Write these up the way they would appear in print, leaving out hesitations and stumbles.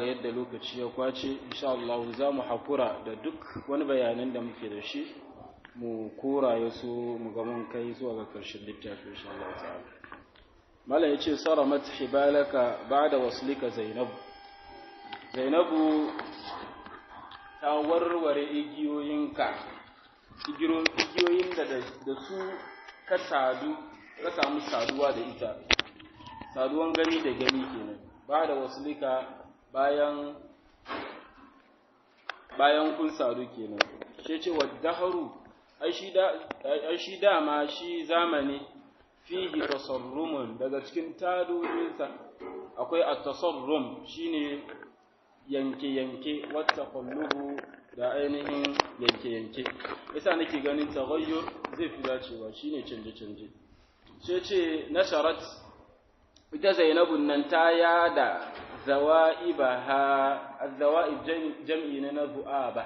yadda lokaci ya kwace insha Allah za mu hakura da duk wani bayanan da muke da shi mu kora ya so mu ga mun kai zuwa ga karshen littafi insha Allah ta'ala. Malam yace saramat hibalaka ba'da waslika Zainabu ta warware igiyoyin da su ka samu saduwa da ita, saduwan gani da gani kenan. Ba'da waslika bayan kun sadu kenan. Shi ce waddaharu ai shi dama shi zamani fihi tasarrumun, daga cikin tadodinsa akwai at-tasarrum shine yanke wata qallubu da ainihin yanke yasa nake ganin taghayyur zai fi dacewa shine canje sai ce nasharat ita Zainabun nan ta yada zawaibaha, az-zawaib jam'i na zu'aba.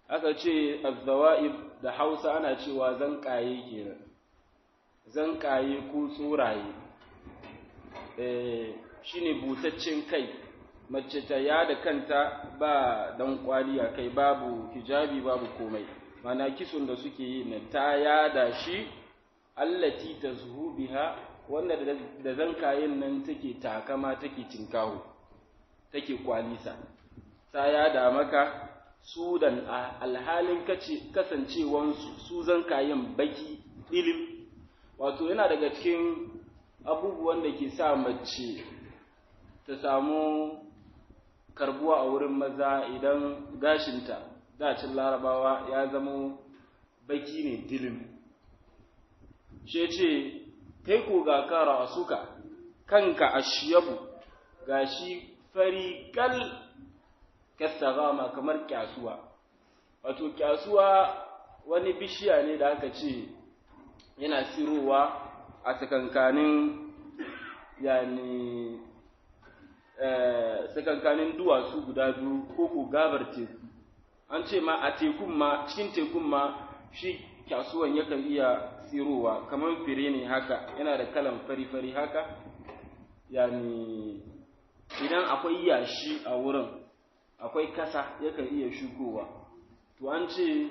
Aka ce az-zawaib da Hausa ana cewa zankaye kenan, zankaye ko tsoraye, shine busaccen kai, mace ta yada kanta ba dan kwali a kai, babu hijabi babu komai, mana kisun da suke yi nan ta yada shi, allati tazhu biha, wanda da zankayen nan take takama, take tinkaho, take kwalisa. Ta yada maka sudan alhalin kasancewansu su zankayen baki ilim. Wato yana daga cikin abubuwan da ke sa mace ta samu karbuwa a wurin maza idan gashinta dacin larabawa ya zamo baki ne dilim. Shi ce kai ko ga kara a suka kanka ashiyabu, gashi fari kal kasagama, kamar kyasuwa. Wato kyasuwa wani bishiya ne da aka ce yana sirowa a tsakankanin duwatsu guda biyu ko ko gabar teku. An ce ma a tekun ma, cikin tekun ma shi kyasuwan yakan iya tsirowa, kamar fure ne haka, yana da kalan fari-fari haka. Idan akwai yashi a wurin, akwai kasa, yakan iya shukowa. To an ce,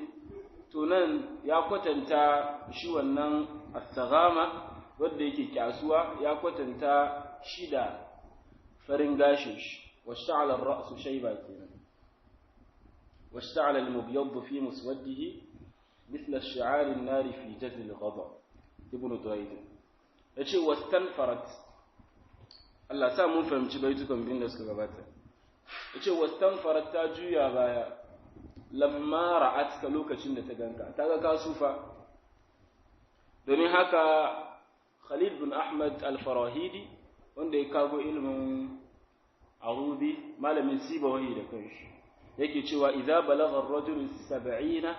to nan ya kwatanta shi wannan astagama wanda yake kyasuwa, ya kwatanta shi da farin gashin shi. Washta'ala ar-ra'su shayba kenan, washta'ala al-mubyad fi muswaddihi مثل الشعار النار في جزل الغضب. ابن دريد yace wastanfarat, Allah sa mun fahimci baitukan bin da suka gabata. Yace wastanfarat, ta juya baya, lamma ra'at ka, lokacin da ta ganka, ta ga kasufa. Domin haka Khalid bin Ahmad al-Farahidi, wanda ya kago ilimin arudi, malamin Sibawahi da kanshi, yake cewa idza balagha ar-rajulu 70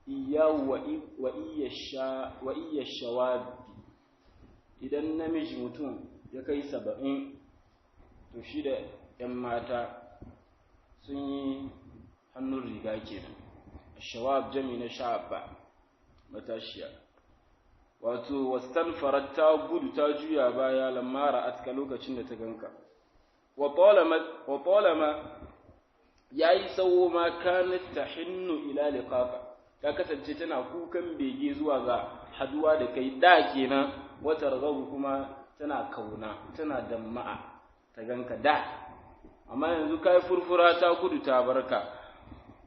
iyawu wa iya shawabi, idan namiji mutum ya kai 70, to shi da ‘yan mata sun yi hannun riga kenan. Shawab jami na sha'abba, matashiya. Wato wastanfarat, ta gudu, ta juya baya, lamma ra'atka, lokacin da ta ganka. Wa talama yayi tsawo ma kanat tahinnu ila liqaqa, ta kasance tana kukan bege zuwa ga haduwa da kai da kenan. Wata ragabu kuma tana kauna, tana damma'a ta ganka da, amma yanzu kai furfura, ta gudu ta barka.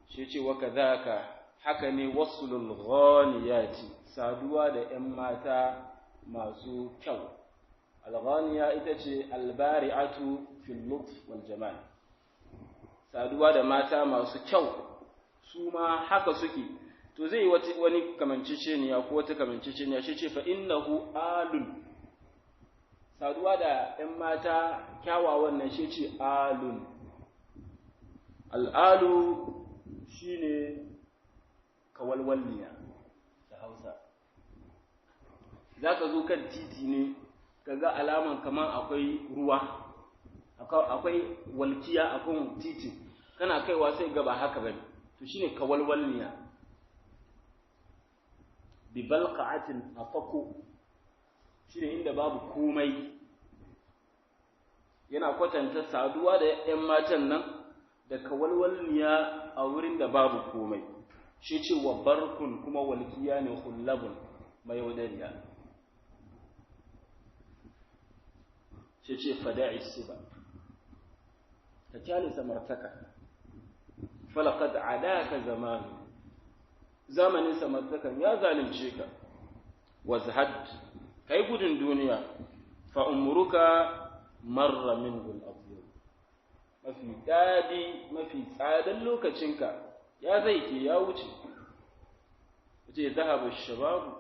Shi ce wa kadhaka, haka ne wasulul ghaniyati, saduwa da 'yan mata masu kyau. Al-ghaniya ita ce albari'atu fil lutf wal jamal, saduwa da mata masu kyau, su ma haka suke. To zai wani kamanceceniya ko wata kamanceceniya, shi ce fa innahu alun, saduwa da 'yan mata kyawawan nan shi ce alun. Al'alu shi ne kawalwalniya da Hausa. Za ka zo kan titi ne, ka ga alaman kamar akwai ruwa, akwai walkiya a kan titi, kana kaiwa sai gaba haka bane, to shi ne kawalwalniya. Bibalqa'atin afako, shine inda babu komai, yana kwatanta saduwa da ‘yan matan nan da kawalwalniya a wurin da babu komai, shi ce wa barkun kuma walkiya ne hullabun mai yaudariya, shi ce fada'i siba, ka kyale samartaka, falakad adaka zamanin samartakan ya zalunce ka, wazhad kai gudun duniya, fa'umuruka marra minhul abyad, mafi dadi mafi tsadan lokacinka ya zai ke ya wuce, yace zahaba shababu,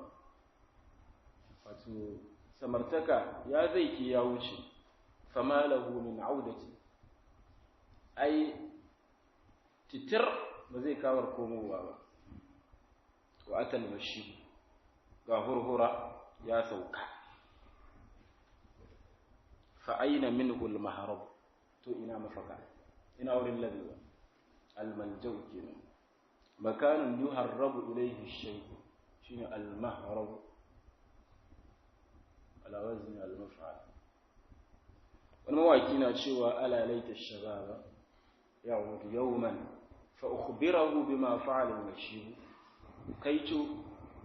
wato samartaka ya zai ke ya wuce, fama lahu min audati, ai titir ba zai kawar komowa ba, wa atal mashi ga hurhura ya sauka, fa aina minhu al-mahrab, to ina mafaka, ina wurin labewa, al-maljau kenan, makanun yuharrabu ilayhi ash-shay, shine al-mahrab ala wazni al-maf'al. Wani mawaki na cewa ala laita ash-shababa ya'udu yawman fa ukhbirahu bima fa'ala al-mashib, kaito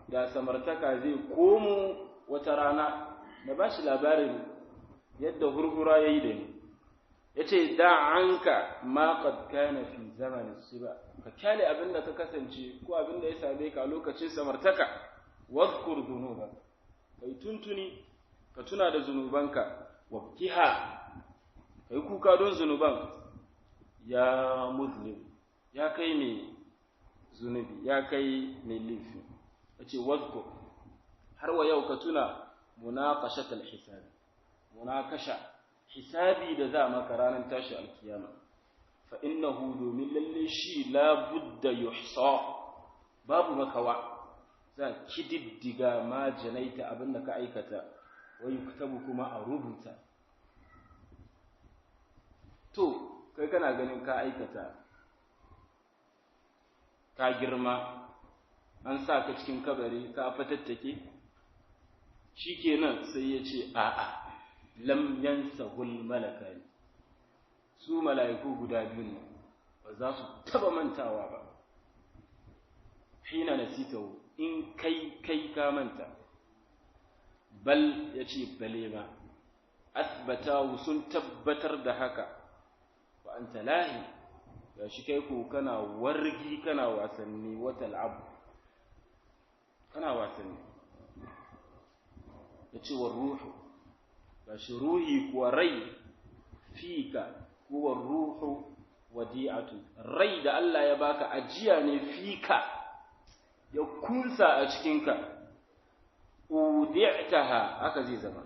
da samartaka zai komo wata rana na bashi labarin yadda hurhura yayi da ni, yace da anka ma qad kana fi zaman siba, ka kyale abinda ka kasance ko abinda ya same ka a lokacin samartaka, wadhkur dhunuba, kai tuntuni ka tuna da zunubanka, wabkiha kai kuka don zunuban, ya muslim ya kai mai zunubi, ya kai mai laifi, yace wadhkur har wa yau ka tuna munaqashatul hisab, munakasha hisabi da za maka ranar tashi alkiyama, fa innahu domin lalle shi la budda yuhsa, babu makawa za kididdiga ma janaita abinda ka aikata, wa yuktabu kuma a rubuta. To kai kana ganin ka aikata, ka girma, an sa ka cikin kabari ka fatattake, shikenan sai ya ce a'a lam yansahul malakani, su mala'iku guda biyu ne ba za su taba mantawa ba, hina nasitahu, in kai ka manta, bal yace bale ma asbatahu, sun tabbatar da haka, wa anta lahi, ya shi kai ko kana wargi kana wasanni, wata al'abu kana wasanni, yace wa ruhu, gashi ruhi kuwa rai, fika kuwa ruhu wadi'atu, rai da Allah ya baka ajiya ne, fika ya kunsa a cikinka, udi'taha aka zai zama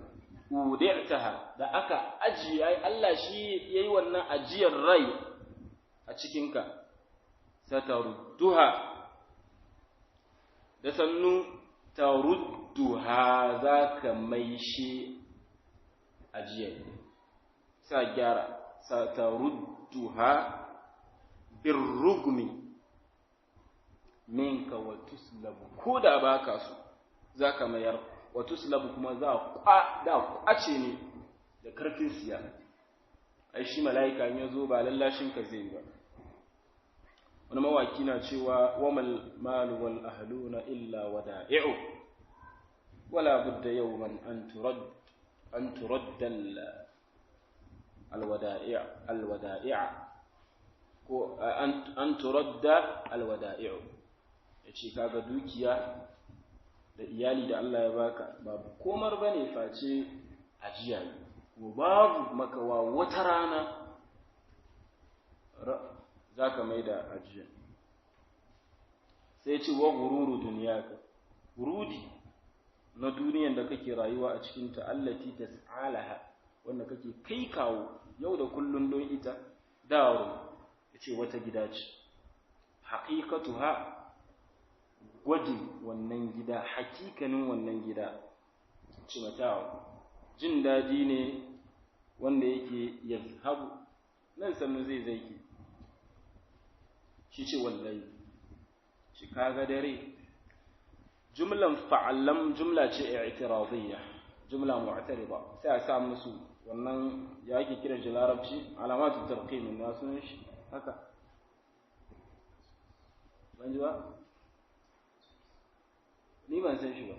udi'taha da aka ajiye, ai Allah shi yayi wannan ajiyar rai a cikinka, satarudduha da sannu tarudduha zaka maishe ajiyar, sa gyara, satarudduha birrugmi minka wa tuslabu, ko da baka so zaka mayar, wa tuslabu kuma za kwace ne da karfin siya, ai shi mala'ika in yazo ba lallashin ka zai ba. Wani mawaki na cewa wamal malu wal ahluna illa wada'i'u, wala budda yawman an turadda alwada'i'a ko an turadda alwada'i'u, yace kaga dukiya da iyali da Allah ya baka babu komar bane face ajiya ne, ko babu makawa wata rana zaka maida ajiya. sai ce wa gururu duniyaka, gurudi na duniyan da kake rayuwa a cikin ta, allati tas'alaha, wanda kake kai kawo yau da kullun don ita, dawo yace wata gida ce, haqiqatuha gwajin wannan gida, hakikanin wannan gida, ce matawa jin daɗi ne wanda yake yazhabu, nan sannu zai ki, shi ce wallahi, shi kaga dare, jumlan fa'allam jumla ce i'tiradiyya, jumla mu'tarida, sai a sa musu wannan ya ake kiran shi larabci alamatu tarqim na sunan shi haka ban ji ba ni ban san shi ba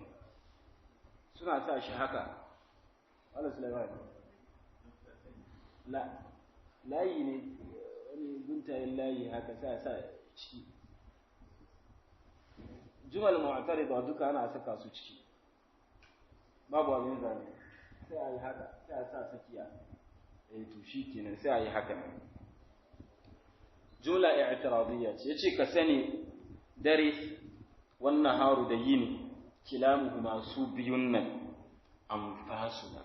suna sa shi haka Allah Sulaiman layi ne wani guntayen layi haka sa ciki jumal mu'tarida duka ana saka su ciki babu abin zane sai a yi haka sai a sa tsakiya to shi kenan sai a yi haka jumla i'tiradiyya ce yace ka sani dare wannan haru da yini kilamuhuma su biyun nan anfasuna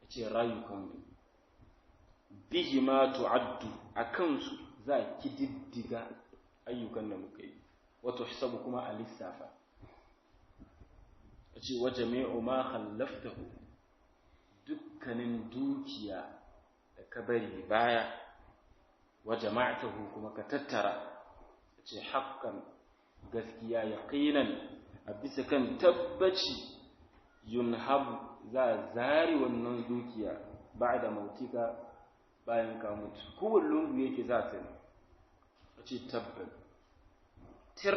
yace rayukan bihi ma tu'addu akan su za ki diddiga ayyukan da muka yi wato hisabu kuma a lissafa yace wa jami'u ma khallaftahu dukkanin dukiya da ka bari baya wa jama'tahu kuma ka tattara yace haqqan gaskiya yaqinan a bisa kan tabbaci yunhabu za zari wannan dukiya ba'da mautika bayan ka mutu kowane lungu yake za ta yace tabban tir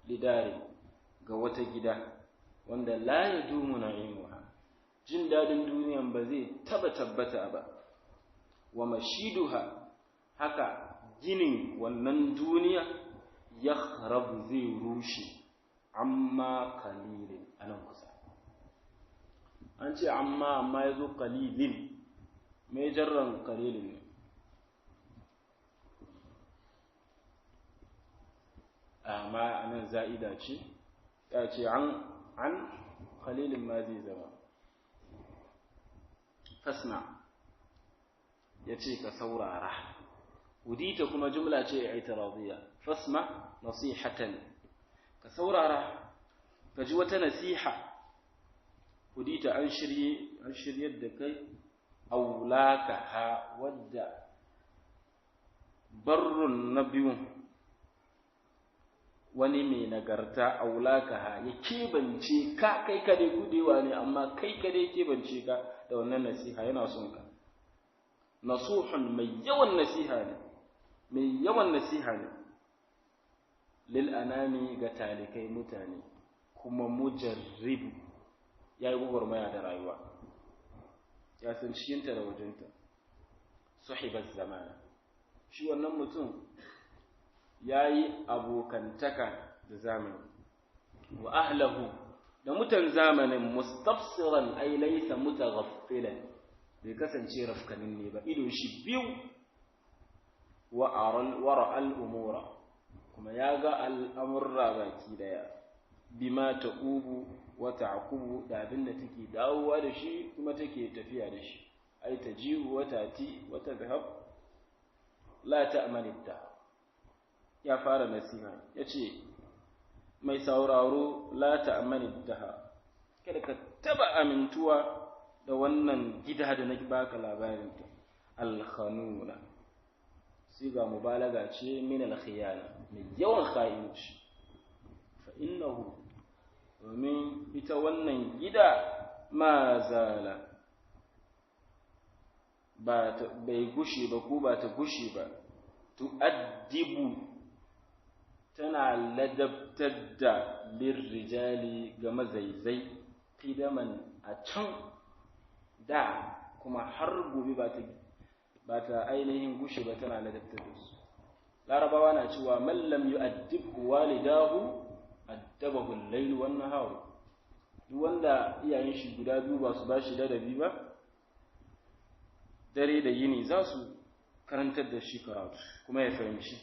lidari ga wata gida wanda la yadumu na'imuha jin dadin duniyan ba zai tabbata ba wa mashiduha haka ginin wannan duniya yakhrabu zai rushe amma qalilin anan kusa an ce amma yazo qalilin mai jarran qalilin ne amma anan za'ida ce ya ce an qalilin ma zai zama fasna yace ka saurara udita kuma jumla ce i'tiradiyya fasma nasihatan ka saurara ka ji wata nasiha udita an shiryar da kai aulaka ha wadda barrun nabiyun wani mai nagarta aulaka ha ya kebance ka kai kade gudewa ne amma kai kade kebance ka da wannan nasiha yana son ka nasuhun mai yawan nasiha ne lil anami ga talikai mutane kuma mujarribu yayi gwagwarmaya da rayuwa ya san cikinta da wajenta sahibat zamana shi wannan mutum yayi abokantaka da zamani wa ahlahu da mutan zamanin mustafsiran ay laysa mutaghaffilan bai kasance rafkanin ne ba idon shi biyu wa ra'al umura kuma ya ga al'amurra baki daya bima ta'ubu wa ta'qubu da abin da take dawowa da shi kuma take tafiya da shi ai tajibu wa tati wa tadhhab la ta'manita ya fara nasiha yace mai sauraro la ta'manita kada ka taba amintuwa da wannan gida da nake baka labarin ta al-khanuna siga mubalaga ce min al-khiyana mai yawan khayinci fa innahu domin ita wannan gida ma zala bai gushe ba ko ba ta gushe ba tu'addibu tana ladabtar da lirrijali ga mazaizai kidaman a can da kuma har gobe ba ta ainihin gushe ba tana ladabtar da su larabawa na cewa man lam yu'addibhu walidahu addabahu al-layl wan nahar duk wanda iyayen shi guda biyu ba su bashi ladabi ba dare da yini za su karantar da shi karatu kuma ya fahimci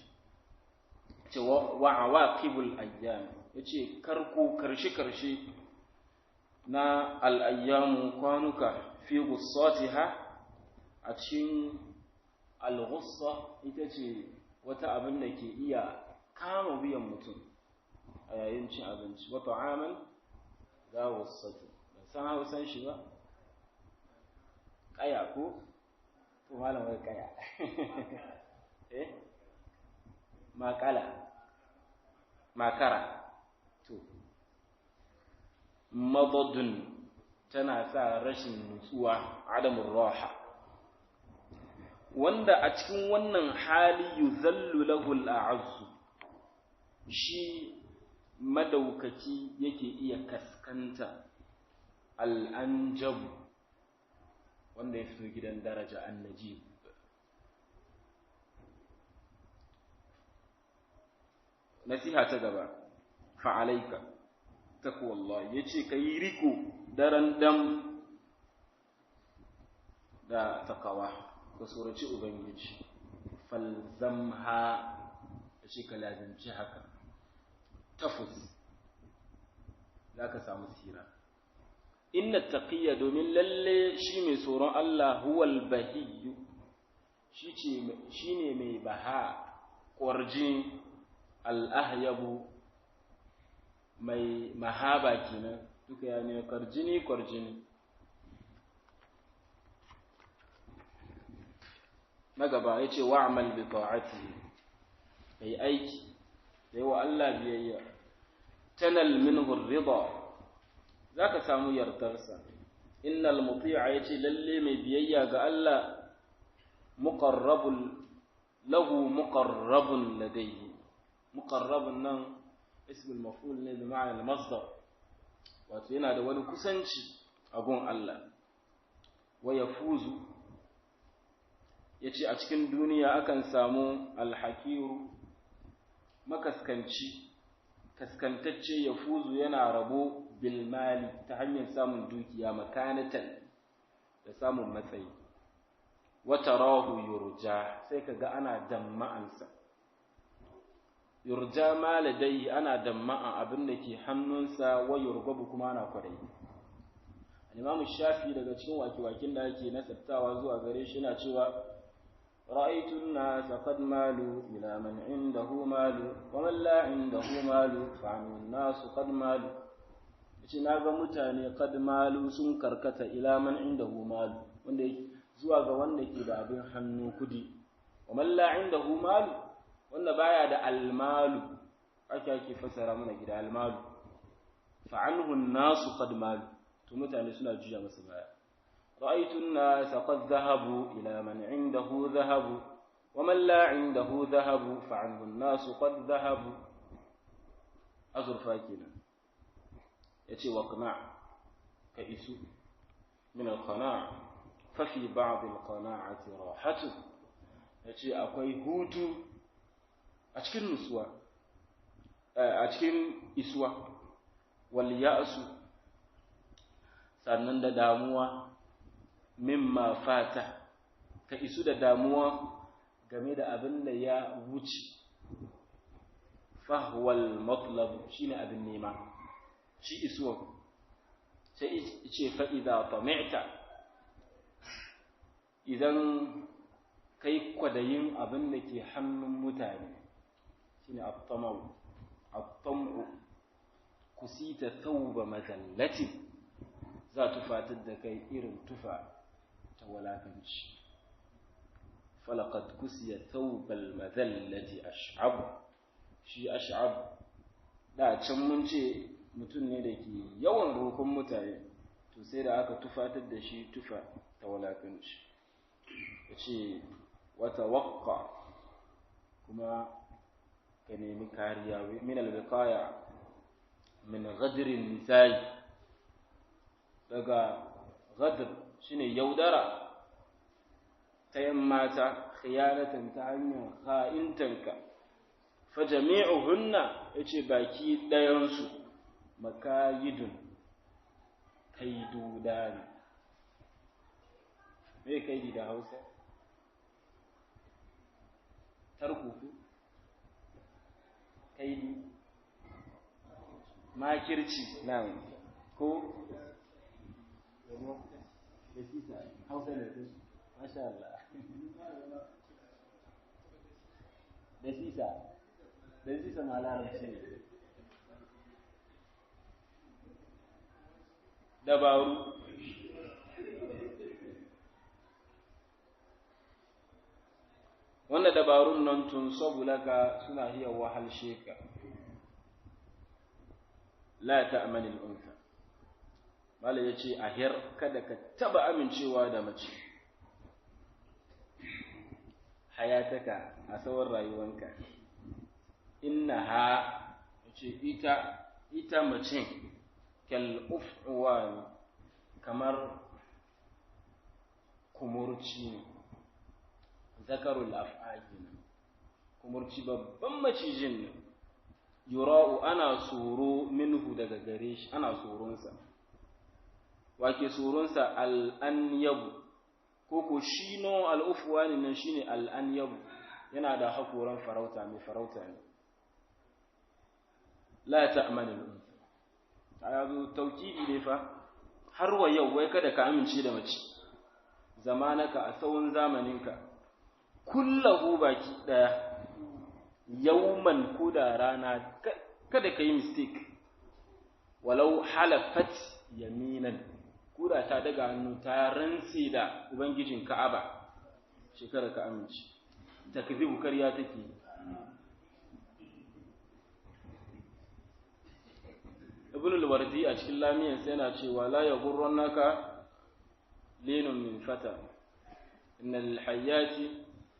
ce wa awaqibul ayyam yace karshe na al-ayyamu kwanuka fi gussatiha a cikin al-gussa ita ce wata abin da ke iya kama biyan mutum a yayin cin abinci wa ta'aman za gussatu ban san hausan shi ba kaya ko to malam wai kaya makara to madadun tana sa rashin nutsuwa, adamun raha, wanda a cikin wannan hali yuzallu lahu al'azzu, shi madaukaki yake iya kaskanta al'anjabu, wanda ya fito gidan daraja annajib. Nasiha ta gaba, fa'alaika taqwallah, yace kai riko daren dam da takawa, ka tsoraci ubangiji, falzamha, yace ka lazimci haka, tafus zaka samu tsira. Inna taqiyya, domin lalle shi mai tsoron Allah, huwal bahiyyu, shi ne mai baha, ƙwarjin, al'ahyabu, mai mahaba kenan, duka ya ne kwarjini. Na gaba ya ce wa'amal bi ta'atihi, kai aiki da yawa Allah biyayya, tanal minhu ar-ridha, zaka samu yardarsa. Innal muti'a, yace lalle mai biyayya ga Allah, muqarrabun ladayhi. Muqarrabun nan ismul maf'ul ne bi ma'ana al-masdar, wato yana da wani kusanci a gun Allah. Wa yafuzu, yace a cikin duniya akan samu al-hakiru, makaskanci, kaskantacce, yafuzu yana rabo bil mali, ta hanyar samun dukiya, makanatan, da samun matsayi. Wa tarahu yurja, sai kaga ana damma'ansa. Yurja ma ladai, ana damma'a abin da ke hannunsa, wa yurgabu kuma ana kwadayi. Imam Shafi daga cikin waki-wakin da ake nasabtawa zuwa gare shi yana cewa ra'aytu an-nasa qad malu ila man indahu malu wa man la indahu malu fa an-nasu qad malu. Yace naga mutane qad malu sun karkata ila man indahu malu, wanda zuwa ga wanda ke da abin hannu kudi, wa man la indahu malu, wanda baya da almalu, ake fasara mana gida almalu, fa anhu an-nasu qad malu, to mutane suna juya masa baya. Ra'aytu an-nasa qad dhahabu ila man 'indahu dhahabu wa man la 'indahu dhahabu fa anhu an-nasu qad dhahabu. Azurfa kenan. Yace waqna' ka isu min al-qana' fa fi ba'd al-qana'ati rahatu, yace akwai hutu a cikin nutsuwa, a cikin isuwa. Wal ya'su, sannan da damuwa, mimma fata, ka isu da damuwa game da abin da ya wuce. Fahwal matlab, shine abin nema, shi isuwa. Sai ce fa idza tami'ta, idan kai kwadayin abin da ke hannun mutane, shine at-tamu, kusita thawba mazallati, za tufatar da kai irin tufa ta walakanci. Falaqad kusiya thawbal mazallati ash'ab, shi ash'ab da can mun ce mutum ne da ke yawan roƙon mutane, to sai da aka tufatar da shi tufa ta walakanci. Yace wa tawaqqa, kuma ka nemi kariya min al-wiqaya min ghadrin nisa'i, daga ghadr shine yaudara ta yan mata, khiyanatan ta hanyar kha'intanka. Fa jami'uhunna, yace baki dayan su, makayidun, kaidudani. Me kaidi da Hausa? Tarkuku, kaidi, makirci, nan ko da sisa. Hausa ne ko? Masha Allah. Da sisa ma larabci ne. Dabaru, wanda dabarun nan tun sabu laka suna iya wahalshe ka. La ta'manil unsa, mala yace ahir kada ka taba amincewa da mace hayataka a tsawon rayuwanka innaha yace ita mace kal ufwan kamar kumurci ne zakarul af'ali kumurci babban macijin ne yura'u ana tsoro minhu daga gare shi ana tsoronsa wake tsoronsa al'anyabu ko shi no al'ufuwani nan shine al'anyabu yana da hakoran farauta mai farauta ne la ta'manul ayazu tawkidi ne fa har wa yau wai kada ka amince da mace zamanaka a tsawon zamaninka kullahu baki daya yawman kuda rana kada ka yi mistake walau halafat yaminan kuda ta daga hannu ta rantsi da ubangijin Ka'aba shekara ka amince takzibu kariya take Ibn al-Wardi a cikin lamiyan sai yana cewa la yaghurrannaka linun min fata innal hayati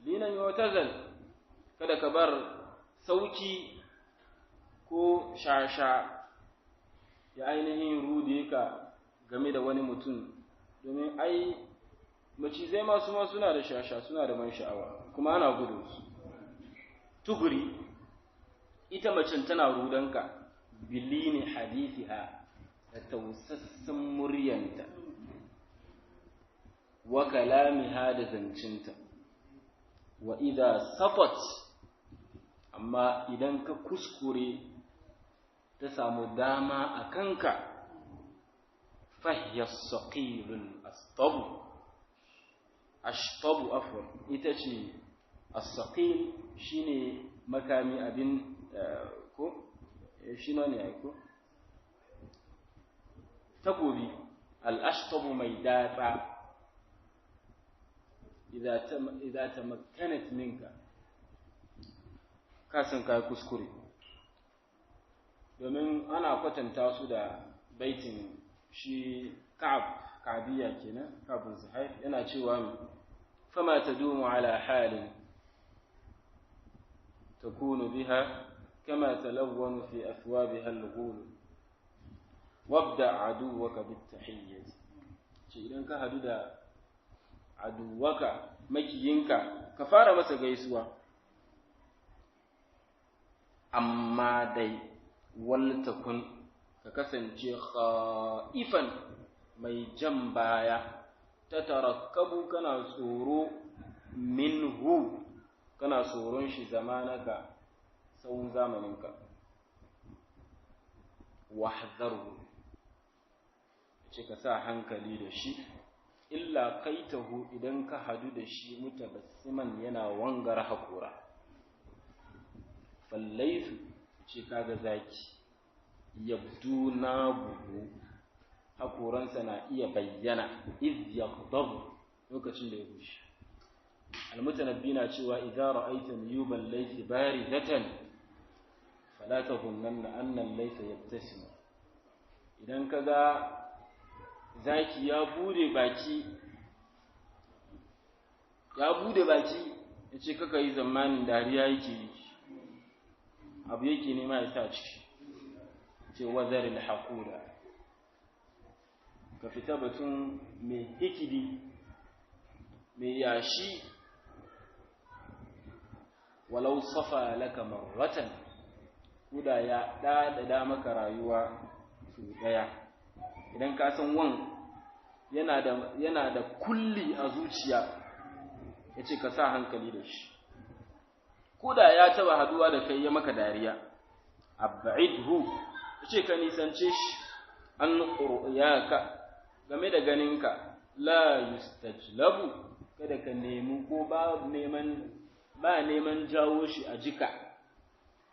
linan yu'tazal kada ka bar sauki ko shasha ya ainihin rude ka game da wani mutum domin ai macizai masu ma suna da shasha suna da man sha'awa kuma ana gudu su tuguri ita macen tana rudanka bilini hadithiha da tausassan muryanta wa kalamiha da zancinta wa idha safat amma idan ka kuskure ta samu dama a kanka fahiya saqilul ashtabu afwan ita ce as-saqil shine makami abin ko shi ne aiko takobi al-ashtabu mai datsa idza tamakkanat minka kasan kai kuskure domin ana kwatanta su da baitin shi Ka'abiyya kenan Ka'ab bin Zuhair yana cewa fama tadumu ala halin takunu biha kama talawwanu fi athwabiha al-ghul wabda aduwaka bit-tahiyyati ce idan ka hadu da aduwaka makiyinka ka fara masa gaisuwa amma dai waltakun ka kasance khaifan mai jan baya ta tarakkabu kana tsoro minhu kana tsoron shi zamanaka tsawon zamaninka wahzaru ce ka sa hankali da shi illa kaitahu idan ka hadu da shi mutabassiman yana wangar hakura fallaitu ce kaga zaki yabdu nabuhu hakoransa na iya bayyana iz yaghdab lokacin da ya bushe almutanabbi na cewa idza ra'aita niyuban laysi barizatan fala tahunna anna laysa yabtasim idan kaga zaki ya bude baki yace kaka yi zamanin dariya yake yi abu yake nema ya sa ciki ce wazaril haqura ka fita batun mai hikidi mai yashi walau safa laka marratan kuda ya dada maka rayuwa su daya idan ka san wan yana da kulli a zuciya yace ka sa hankali da shi kuda ya taba haduwa da kai ya maka dariya ab'idhu yace ka nisance shi an ru'yaka game da ganinka la yustajlabu kada ka nemi ko ba neman jawo shi a jika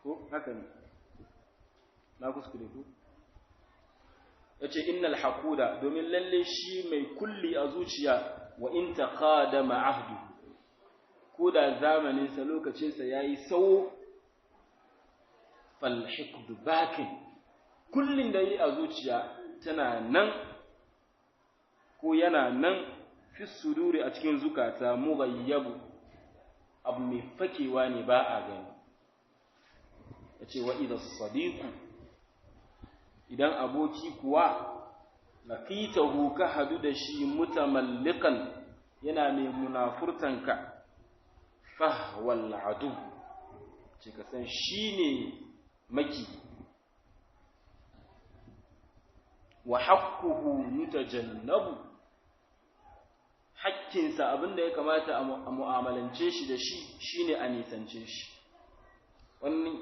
ko haka ne na kuskure ko yace innal haquda domin lalle shi mai kulli a zuciya wa in taqadama ahdu ko da zamanin sa lokacin sa yayi sawo fal hiqd bakin kullin da yi a zuciya tana nan ko yana nan fi suduri a cikin zukata mughayyabu abu mai fakewa ne ba a gani. Yace wa idha sadiqu idan aboki kuwa laqitahu ka hadu da shi mutamallikan yana mai munafurtanka fahwal adu ce ka san shine maki wa haqquhu mutajannabu hakkinsa abinda ya kamata a mu'amalance shi da shi shine a nisance shi. Wannan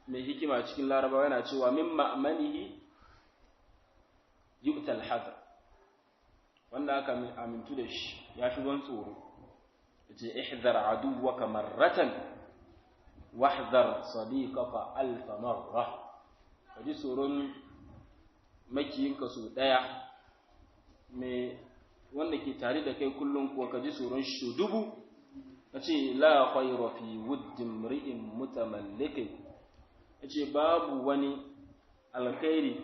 mai hikima cikin Larabawa yana cewa min ma'manihi yu'tal hadar, wanda aka amintu da shi ya fi ban tsoro. Yace ihdar aduwwaka marratan wahdar sadiqaka alf marra, kaji tsoron makiyinka su daya me wanda ke tare da kai kullum kuwa kaji tsoron shi dubu. Yace la khayra fi wuddi imri'in mutamallikin, yace babu wani alkhairi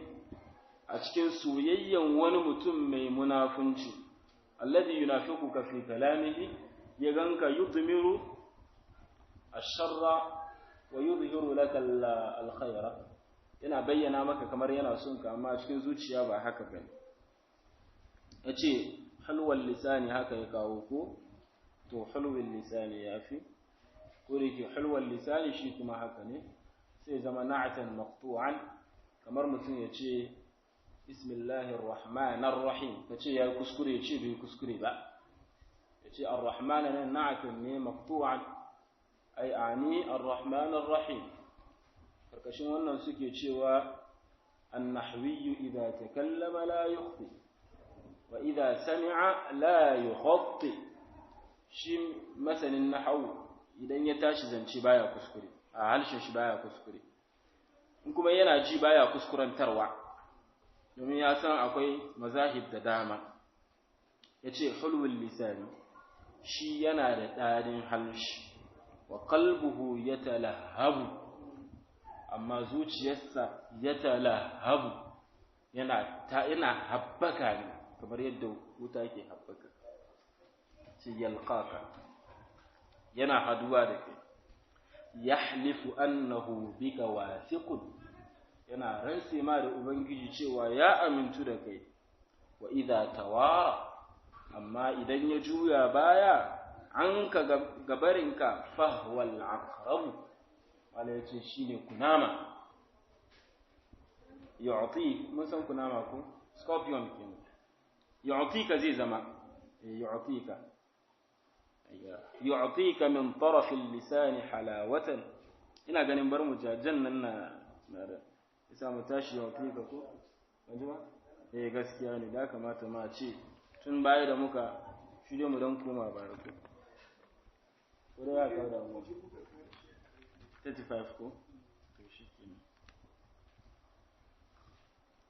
a cikin soyayyen wani mutum mai munafunci, alladhi yunafiquka fi kalamihi, ya ganka yudmiru ash-sharra wa yudhiru laka al-khayra, yana bayyana maka kamar yana son ka amma cikin zuciya ba haka bane. Yace halwal lisani haka ya kawo ko to halwal lisani yafi ko da halwal lisani shi kuma haka ne sai zama na'atan maqtu'an, kamar mutum yace bismillahir rahmanir rahim kace ya kuskure yace bai kuskure ba, yace ar-rahman nan na'atan ne maqtu'an ay ani ar-rahmanir rahim. karkashin wannan suke cewa an-nahwi idha takallama la yukhti wa idha sami'a la yukhatti, shi masanin nahwu idan ya tashi zance baya kuskure, a halshen shi baya kuskure, in kuma yana ji baya kuskurantarwa, domin ya san akwai mazahib da dama. Yace hulwul lisani shi yana da dadin halshi, wa qalbuhu yatalahabu amma zuciyarsa yatalahabu yana habbaka ne kamar yadda wuta ke habbaka. Sai yalqaka yana haduwa da kai, yahlifu annahu bika wasiqun yana rantse ma da ubangiji cewa ya amintu da kai. Wa idha tawara amma idan ya juya baya an ka gabarinka fahwal aqrab, wala yace shine kunama. yu'ti mun san kunama ko scorpion kin yu'tika zai zama yu'tika min taraf al-lisan halawatan. ina ganin bar mu jajan nan na da isa mu tashi yu'tika ko wanda ba gaskiya ne da kamata ma ce tun baya da muka shirye mu dan koma baya ko da ya kawo da mu 35 ko to shikenan.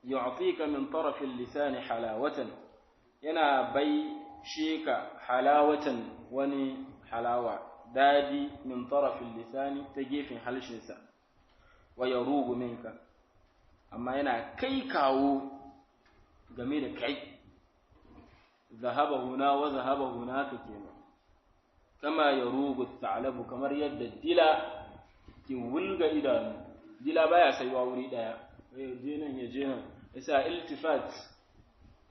yu'tika min taraf al-lisan halawatan, yana bai sheka halawatan wani halawa dadi min taraf al-lisan ta gefen halshinsa. wa yarugu minka amma yana kai kawo game da kai. zahaba huna wa zahaba hunaka kenan, kama yarugu at-ta'labu kamar yadda dila ke wulga idanu. dila baya saiwa wuri daya, je nan ya je nan, yasa iltifat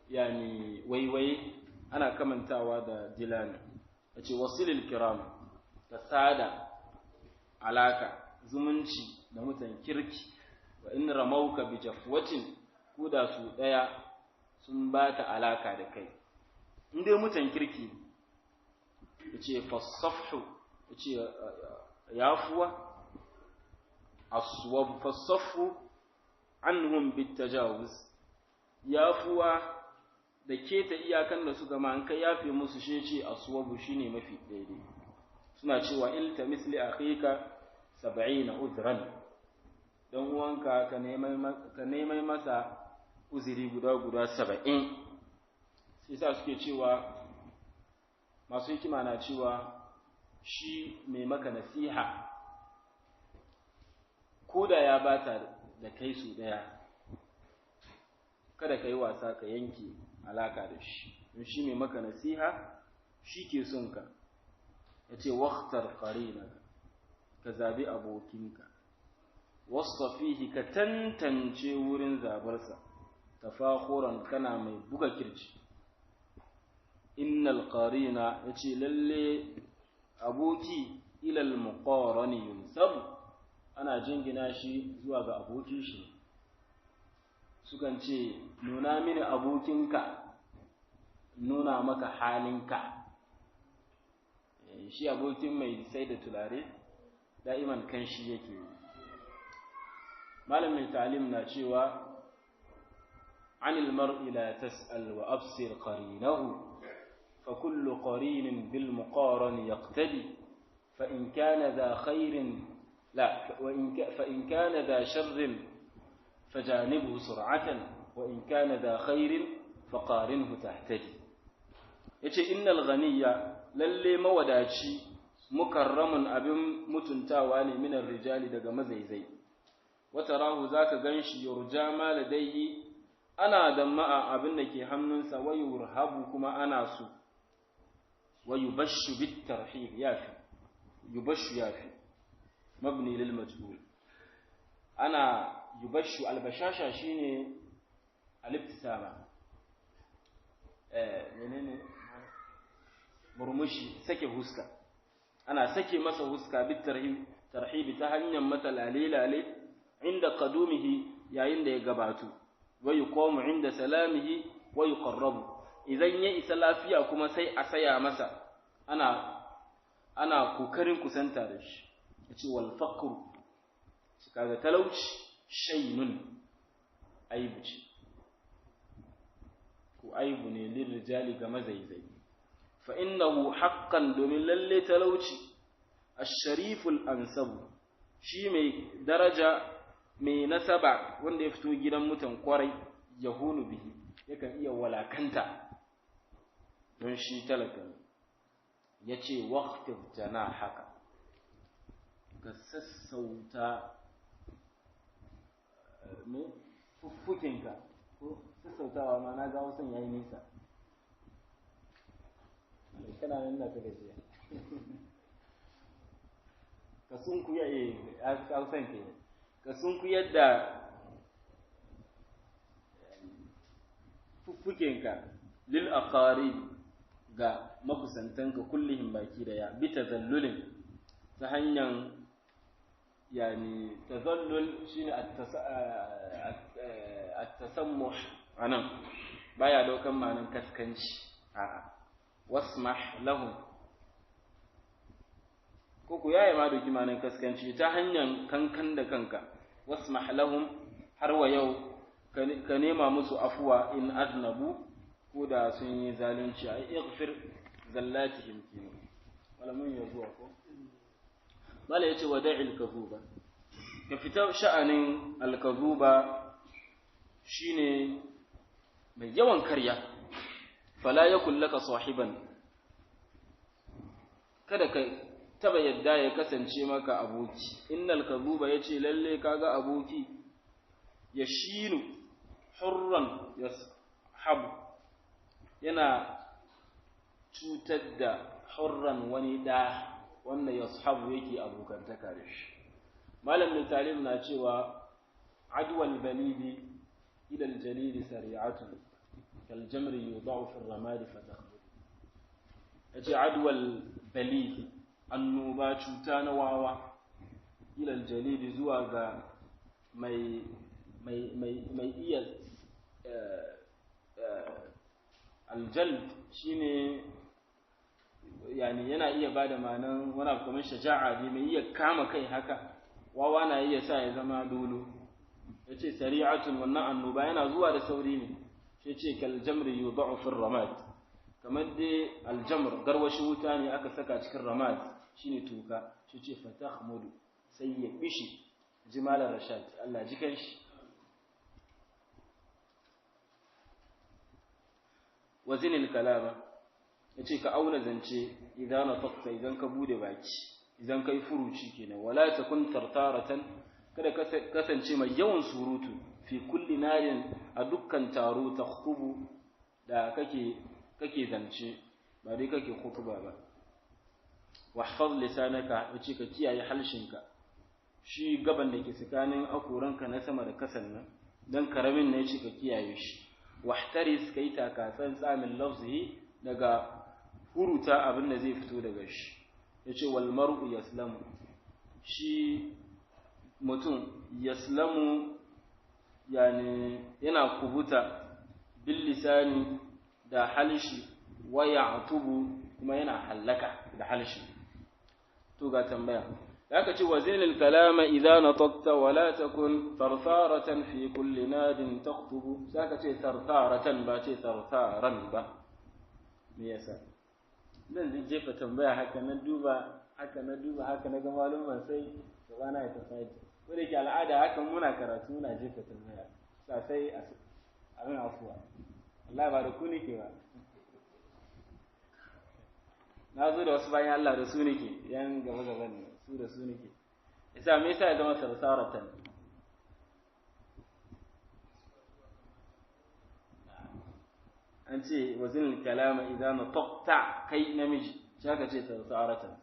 yani waiwai ana kamantawa da dila ne. yace wasilil kiram, ka sada alaka zumunci da mutan kirki. wa in ramauka bi jafwatin, kuda su daya sun bata alaka da kai, inde mutan kirki. yace fasafhu, yace yafuwa aswab fasafhu anhum bitajawuz, yafuwa da keta iyakan da suka ma an kai yafe musu shi ce aswabu shine mafi daidai. suna cewa iltamis li akhika 70 udran, dan uwanka ka nemai masa uzuri guda 70. sai sa suke cewa masu hikima na cewa shi mai maka nasiha koda ya bata da kai su daya, kada ka yi wasa ka yanke alaka da shi. shi mai maka nasiha shi ke son ka yace waqtar qarinaka ka zabi abokinka wastafihi ka tantance wurin zabarsa tafakhuran kana mai buga kirci innal qarina yace lalle aboki ila al muqarani yunsab ana jingina shi zuwa ga abokin shi sukan ce nuna mini abokinka nuna maka halinka shi abokin mai sai da tulare da'iman kan shi yake malamin ta'lim na cewa anil mar'i la tas'al wa absir qarinahu fa kullu qarinin bil muqaran yaqtadi fa in kana dha khairin la fa in kana dha sharrin fajanibhu sur'atan wa in kana dha khairin faqarinhu tahtadi yace innal ghaniyya lalle mawadaci mukarramun abin mutuntawa ne minar rijali daga mazaizai wata rahu zaka ganshi yurja ma ladayhi ana damma abin da ke hannunsa wa yurhabu kuma ana su wa yubashshu bit tarhib yafi yubashshu yafi mabni lil majhul ana yubashshu al bashasha shine al ibtisama menene murmushi sake huska ana sake masa huska bit tarhib ta hanyar masa lalilale inda qadumihi yayin da ya gabatu wa yuqamu inda salamihi wa yuqarrabu idan ya isa lafiya kuma sai a saya masa ana kokarin kusanta da shi yace wal faqru kaga talauci shaynun aibu ce ko aibu ne lirrijali ga mazaizai fa innahu haqqan domin lalle talauci ash-shariful ansabu shi mai daraja mai nasaba wanda ya fito gidan mutan kwarai yahunu bihi yakan iya walakanta don shi talaka yace waqtif janahaka ka sassauta ne fuffukinka ko sassautawa ma na ga wasan yayi nisa kana nan da kake ji ka sunku ya hausan ke ka sunku yadda fuffukinka lil aqarib ga makusantanka kullihim baki daya bi tazallulin ta hanyar yani tazallul shine at-tasammuh anan baya daukan ma'anan kaskanci a'a wasmah lahum ko ku yayi ma doki ma'anan kaskanci ta hanyar kankan da kanka wasmah lahum har wa yau ka nema musu afuwa in aznabu ko da sun yi zalunci ai ighfir zallatihim kin wala mun yazuwa ko mala yace wada'il kazuba ka fita sha'anin al-kazuba shine mai yawan karya fala yakul laka sahiban kada ka taba yadda ya kasance maka aboki innal kazuba yace lalle kaga aboki yashinu hurran yashabu yana cutar da hurran wani da wanda yashabu yake abokantaka da shi malam bin talim na cewa adwal balidi ila aljalil sari'atun kal jamri yudau fi ar-ramad fatakhbur yace adwal balidi annuba cuta na wawa ila aljalil zuwa ga mai iya aljald shine yani yana iya bada ma'anan wani abu kamar shaja'a ne mai iya kama kai haka wawa na iya sa ya zama dolo yace sari'atun wannan annoba yana zuwa da sauri ne yace kal jamri yudau fi ramad kamar dai aljamr garwashi wuta ne aka saka cikin ramad shine tuka yace fatahmudu sai ya bishi jimalar rashad Allah jikan shi wazinil kalama yace ka auna zance idan nafaqta idan ka bude baki idan kai furuci kenan wala takun tartaratan kada kasance mai yawan surutu fi kulli narin a dukkan taro takhubu da kake kake zance ba dai kake khutba ba wahfaz lisanaka yace ka kiyaye halshinka shi gaban da ke tsakanin akoranka na sama da kasan nan dan karamin ne yace ka kiyaye shi wahtaris kai takatsan tsamin lafzihi daga huruta abin da zai fito daga shi yace wal mar'u yaslamu shi mutum yaslamu yani yana kubuta bil lisani da halshi wa ya'tubu kuma yana halaka da halshi to ga tambaya aka ce wazinil kalama idza nataqta wa la takun tartaratan fi kulli nadin taqtubu saka ce tartaratan ba ce tartaran ba me yasa dan zai jefa tambaya haka na duba haka na ga maluman sai subhana ya tafaji ko da ke al'ada haka muna karatu muna jefa tambaya sai amin afuwa Allah ba da ku nake ba na zo da wasu bayan Allah da su nake yan gaba ne su da su nake isa me yasa ya zama sarsaratan an ce wazin kalama idan nataqta kai namiji shaka ce sarsaratan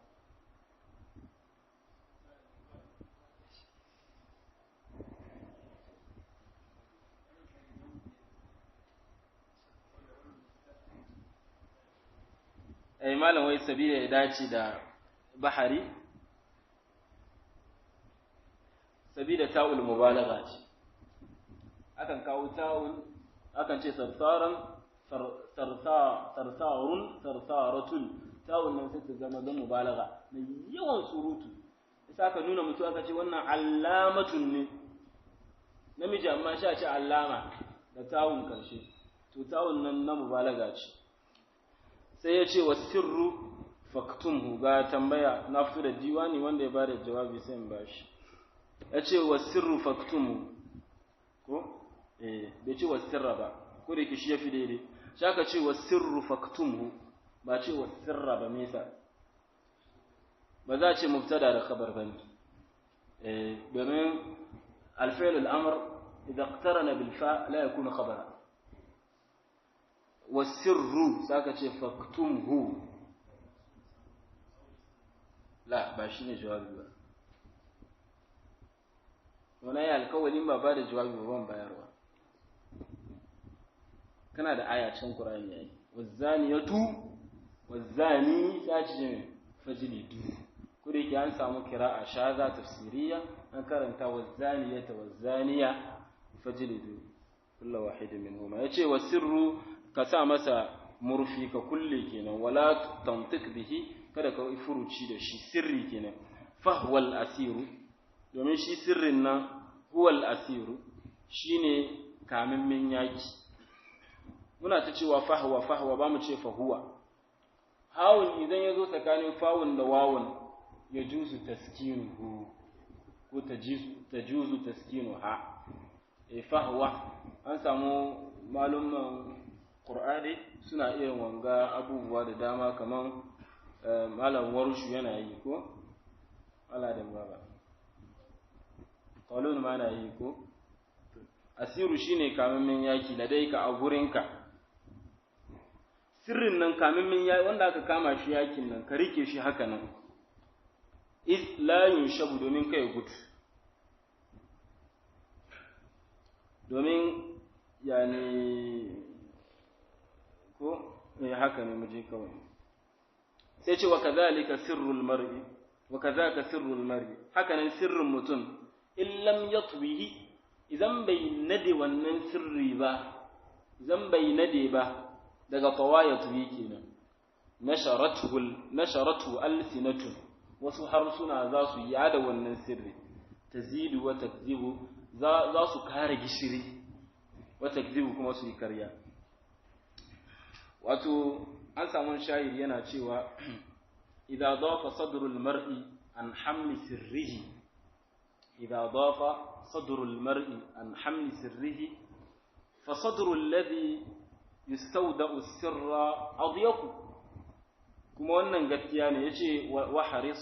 ai malam wai sabila ya dace da bahari sabida ta'ul mubalagha ce akan kawo ta'ul akan ce sarsaran sarsaratun ta'ul nan sai ta zama don mubalagha na yawan surutu sai aka nuna mutu aka ce wannan allamatun ne namiji amma sha ce allama da ta'ul karshe to ta'ul nan na mubalagha ce sai ya ce wasirru faktumhu ga tambaya na fito da diwani wanda ya bada jawabi sai in bashi ya ce wasirru faktumhu ko bai ce wasirra ba ko da shi ya fi daidai shi aka ce wasirru faktumhu ba ce wasirra ba me yasa ba za a ce mubtada da khabar bane domin alfi'l al-amr idza iqtarana bil fa la yakunu khabara wasirru saka ce faktumhu la ba shine jawabi ba wannan ya alƙawarin ba da jawabi ba ban bayarwa kana da aya cikin Qur'ani yayi wazaniyatu wazani sace fajlidu kure ki an samu qira'a shaza tafsiriya an karanta wazaniyata wazaniya fajlidu kullu wahid minhuma yace wasirru ka sa masa murfi ka kulle kenan wala tantiq bihi kada ka furuci da shi sirri kenan fahwal asiru domin shi sirrin nan huwal asiru shine kamin min yaki muna ta cewa fahwa ba mu ce fahuwa hawun idan yazo tsakanin fawun da wawun ya juzu taskinuhu ko tajuzu taskinuha fahwa an samu malumman Qur'ani suna irin wanga abubuwa da dama kaman malam warshu yana yi ko Allah da baba qawlun ma na yi ko asiru shine kamin yaki da dai ka a gurinka sirrin nan kamin yaki wanda aka kama shi yakin nan ka rike shi haka nan is la yunshabu domin kai gudu domin yani ko haka ne muje kawai sai ce wa kadhalika sirrul mar'i wa kadhaka sirrul mar'i haka nan sirrin mutum in lam yatwihi idan bai nade wannan sirri ba idan bai nade ba daga tawayatwi kenan nasharatu alsinatu wasu harsuna za su yada wannan sirri tazidu wa takzibu za su kare gishiri wa takzibu kuma su yi karya wato an samu shayiri yana cewa idza dafa sadrul mar'i an hamli sirrihi idza dafa sadrul mar'i an hamli sirrihi fa sadru alladhi yastawda'u sirra adyaqu kuma wannan gaskiya ne yace wa haris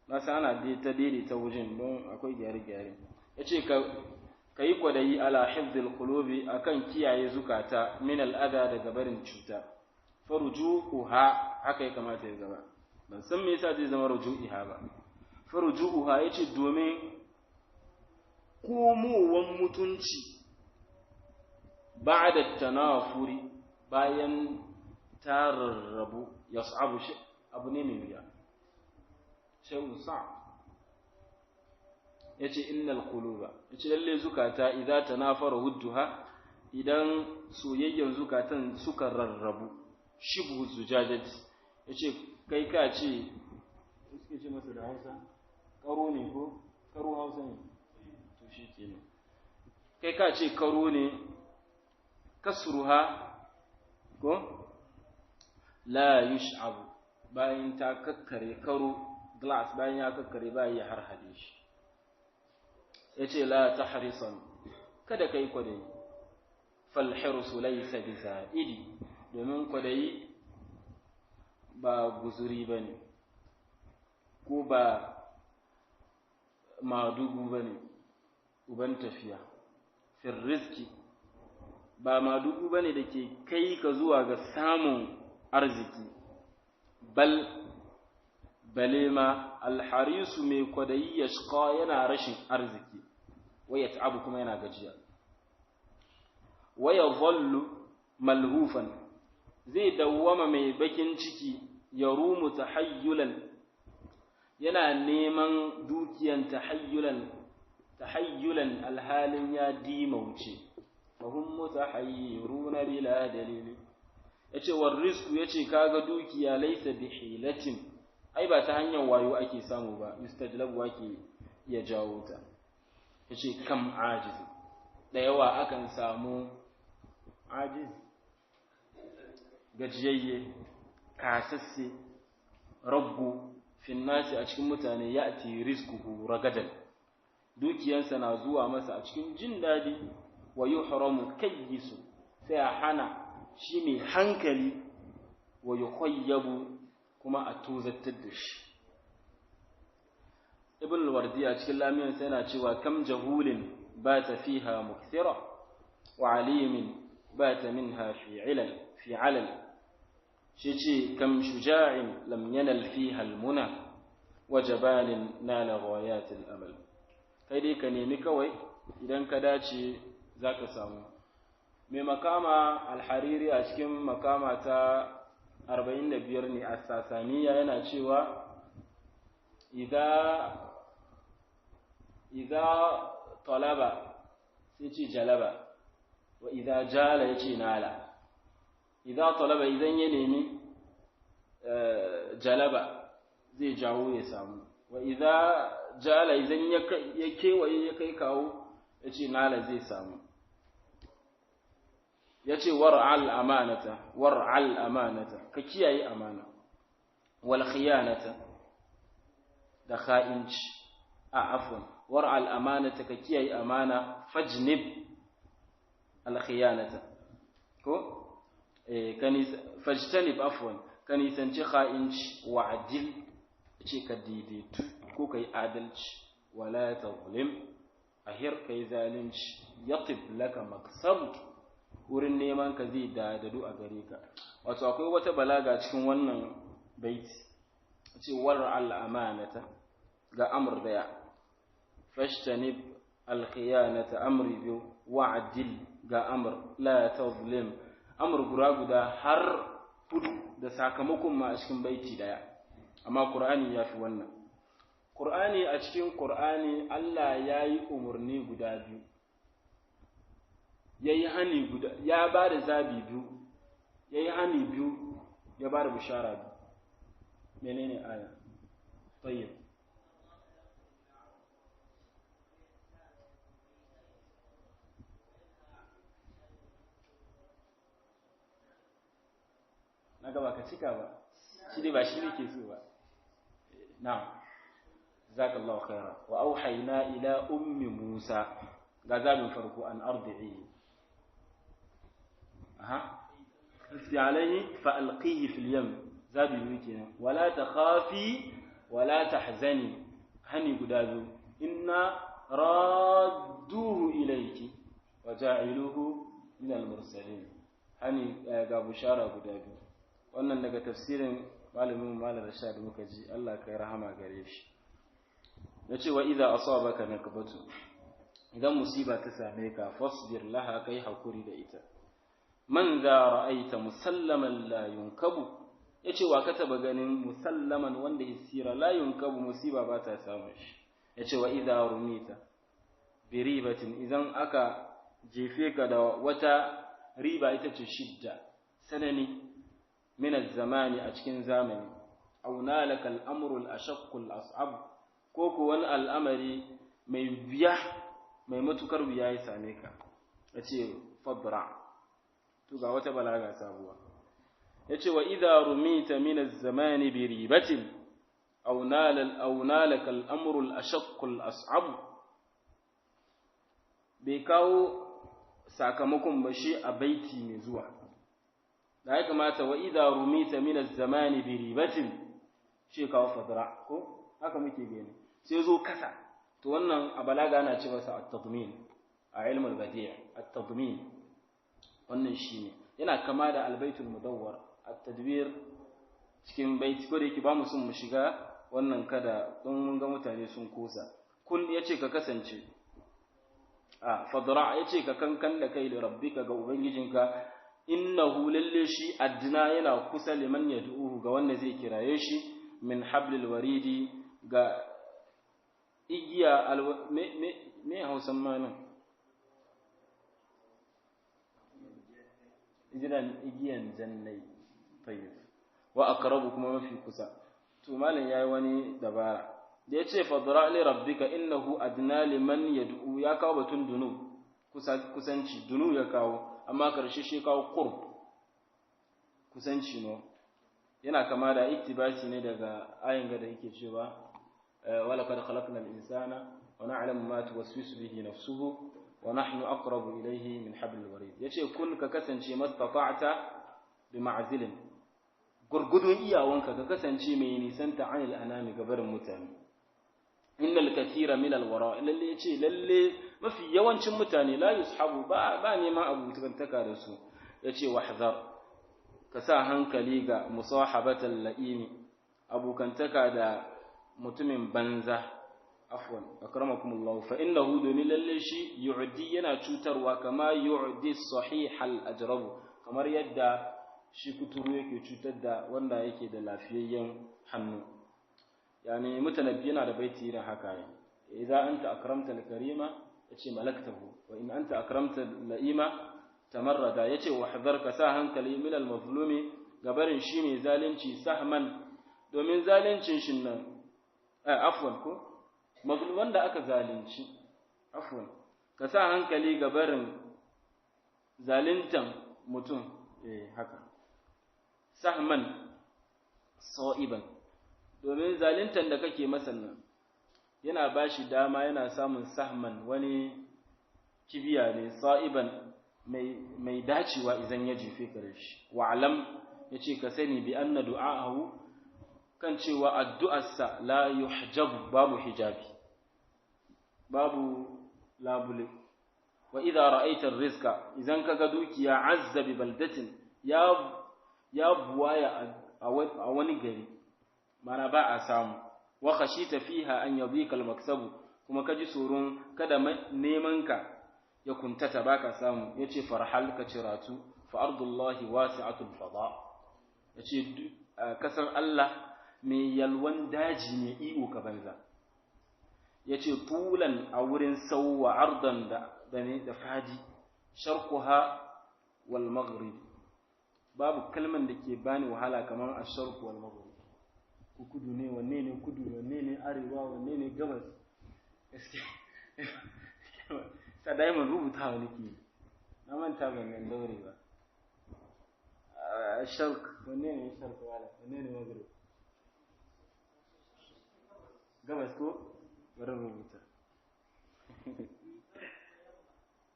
na sana ta daidaita wajen don akwai gyare-gyare yace ka yi kwadayi ala hifzil qulubi akan kiyaye zukata min al'ada daga barin cuta farju'uha haka ya kamata ya zama, ban san me yasa zai zama ruju'iha ba. Farju'uha yace domin komowan mutunci ba'da tanafuri bayan ta rarrabu yas'abu shi abu ne mai wuya, shay'un sa'b. yace innal quluba yace lalle zukata idza tanafara hudduha idan soyayyan zukatan suka rarrabu shibhu zujajati yace kai ka ce suke ce masa da Hausa karo ne ko karo Hausa ne to shikenan kai ka ce karo ne kasruha ko la yush'abu bayan ta kakkare karo glass bayan ya kakkare bayan ya harhade shi yace la tahrisan kada kai kwadayi fal hirsu laysa bizaidi domin kwadayi ba guzuri bane ko ba madugu bane uban tafiya fil rizqi ba madugu bane dake kai ka zuwa ga samun arziki bale ma alharisu mai kwadayi ya shqa yana rashin arziki waya ta'abu kuma yana gajiya waya dhallu malhufan zai dawwama mai bakin ciki ya rumu tahayyulan yana neman dukiyan tahayyulan alhalin ya dimauce fahum mutahayyiruna bila dalili yace war rizqu yace kaga dukiya laysa bihilatin ai ba ta hanyar wayo ake samu ba mustajlabu ake ya jawo ta yace kam ajiz da yawa akan samu ajiz gajiyayye kasasse rabbu fin nasi a cikin mutane ya'ti rizquhu ragadan dukiyansa na zuwa masa a cikin jin dadi wa yuhramu kayyisu sai a hana shi mai hankali wa yukhayyabu kuma a tuzattar da shi. Ibn al-Wardi a cikin lamiyan sai yana cewa kam jahulin bata fiha mukthira wa alimin bata minha fi alal shi ce kam shuja'in lam yanal fiha al-muna wa jabalin nala ghayat al-amal kai dai ka nemi kawai idan ka dace zaka samu. Mai makama al-Hariri a cikin makama ta 45 ne a Sasaniya yana cewa idza talaba sai ce jalaba wa idza jala yace nala. Idza talaba idan ya nemi jalaba zai jawo ya samu, wa idza jala idan ya kewaye ya kai kawo yace nala zai samu. yace war'al amanata ka kiyaye amana wal khiyanata da kha'inci afwan war'al amanata ka kiyaye amana fajnib al khiyanata ko fajtanib afwan kanisanci kha'inci wa'dil ce ka daidaitu ko kai adalci wala tazlim ahir kai zalunci yatib laka maksab wurin neman ka zai dadadu a gare ka. Wato akwai wata balaga cikin wannan baiti ce war'al amanata ga amr daya fashtanib al khiyanata amri biyu wa'dil ga amr la tazlim amr guda har fudu da sakamakon ma a cikin baiti daya, amma Qur'ani yafi wannan. Qur'ani a cikin Qur'ani Allah yayi umurni guda biyu, yayi hani guda, ya bada zabi biyu, yayi hani biyu, ya bada bishara biyu. Menene aya? Tayyib. Naga ba ka cika ba, shi ne ba shi ne ke so ba. Na'am. Jazakallahu khaira. Wa auhayna ila ummi Musa, ga zabin farko an ardi'i. Fi alaihi fa alqihi fil yam, zabi biyu kenan. Wala takhafi wala tahzani, hani guda biyu. Inna radduhu ilayki wa ja'iluhu min al-mursalin, hani ga bushara guda biyu. wannan daga tafsirin malamin malar Rashad muka ji, Allah kai rahama gare shi. Yace wa idza asabaka nakbatu, idan musiba ta same ka fasbir laha, kai hakuri da ita. Man za ra'aita musallaman la yunkabu, yace wa ka taba ganin musallaman wanda yasira la yunkabu, musiba ba ta samu shi. Yace wa idza rumita bi ribatin, idan aka jefe ka da wata riba, ita ce shidda, sanani min az-zamani, a cikin zamani, aw nalaka al-amru al-ashaq al-as'ab, ko ko wani al'amari mai biya, mai matukar biya ya same ka, yace fadra. To ga wata balaga sabuwa, yace wa idha rumita min az-zamani bi ribatin aw nalaka al-amru al-ashaq al-as'ab, bai kawo sakamakon ba shi a baiti mai zuwa, da ya kamata wa idha rumita min az-zamani bi ribatin, shi kawo fadra, ko haka muke gani, sai zo kasa. To wannan a balaga ana ce masa at-tadmin, a ilmul badi' at-tadmin, wannan shine yana kama da al-baitul mudawwar, at-tadbir cikin baiti, ko da yake ba mu son mu shiga wannan kada don mun ga mutane sun kosa. Kun yace ka kasance, fadra yace ka kankan da kai da rabbika, ga ubangijinka, innahu lalle shi adna yana kusa, liman yad'uhu, ga wanda zai kiraye shi, min hablil waridi, ga igiya me hausan manan igiyan jannai, tayyib, wa aqrabu, kuma mafi kusa. To malan yayi wani dabara da yace fadra li rabbika innahu adna liman yad'u, ya kawo batun dunu, kusanci, dunu ya kawo, amma karshe shi kawo qurb, kusanci no, yana kama da iktibasi ne daga ayin da yake cewa wala qad khalaqna al-insana wa na'lamu ma tuwaswisu bihi nafsuhu wa nahnu aqrabu ilayhi min hablil warid. Yace kun ka kasance mastata'ta bi ma'zilin, gurgudun iyawanka ka kasance mai nisanta anil anami, gabarin mutane. Innal kathira min al-wara, lalle yace lalle mafi yawancin mutane la yushabu, ba neman abutantaka da su. Yace wahzar, ka sa hankali ga musahabatal la'imi, abukantaka da mutumin banza, afwan akramakumullah, fa innahu, domin lalle shi yu'di, yana cutarwa, kama yu'di sahih al-ajrab, kamar yadda shi kuturu yake cutar da wanda yake da lafiyayyen hannu. Yani mutanabbi yana da baiti irin haka ne, idan anta akramta al-karima yace malaktahu, wa in anta akramta al-la'ima tamarrada. Yace wahdhar, ka sa hankali, min al-mazlumi, gabarin shi mai zalunci, sahman, domin zaluncin shin nan afwan ko mazlum, wanda aka zalunci, afwan, ka sa hankali gabarin zaluntan mutum, haka, sahman sa'iban, domin zaluntan da kake masa nan yana bashi dama, yana samun sahman, wani kibiya ne, sa'iban, mai dacewa idan ya jefe ka da shi. Wa'alam, yace ka sani, bi anna du'a'ahu, kan cewa addu'arsa la yuhjab, babu hijabi, babu labule. Wa idza ra'aita ar-rizqa, idan kaga dukiya, azza bi baldatin, ya buwaya a wani gari, mana ba a samu. Wa khashita fiha an yadhika al-maksabu, kuma kaji tsoron kada neman ka ya kuntata, baka samu. Yace farhal, ka ciratu, fa ardullahi wasi'atul fada, yace kasar Allah mai yalwan daji ne, iyo ka banza. Yace tulan, a wurin sauwa, ardan da fadi, sharquha wal maghrib, babu kalman da ke bani wahala kamar ash-sharq wal maghrib. Kudu ne, wanne ne kudu, wanne ne arewa, wanne ne gabas, gaskiya ta daiman rubutawa nake, na manta ban nan daure ba. Sharq, wanne ne sharq, wala wanne ne maghrib, gabas ko, bari rubuta.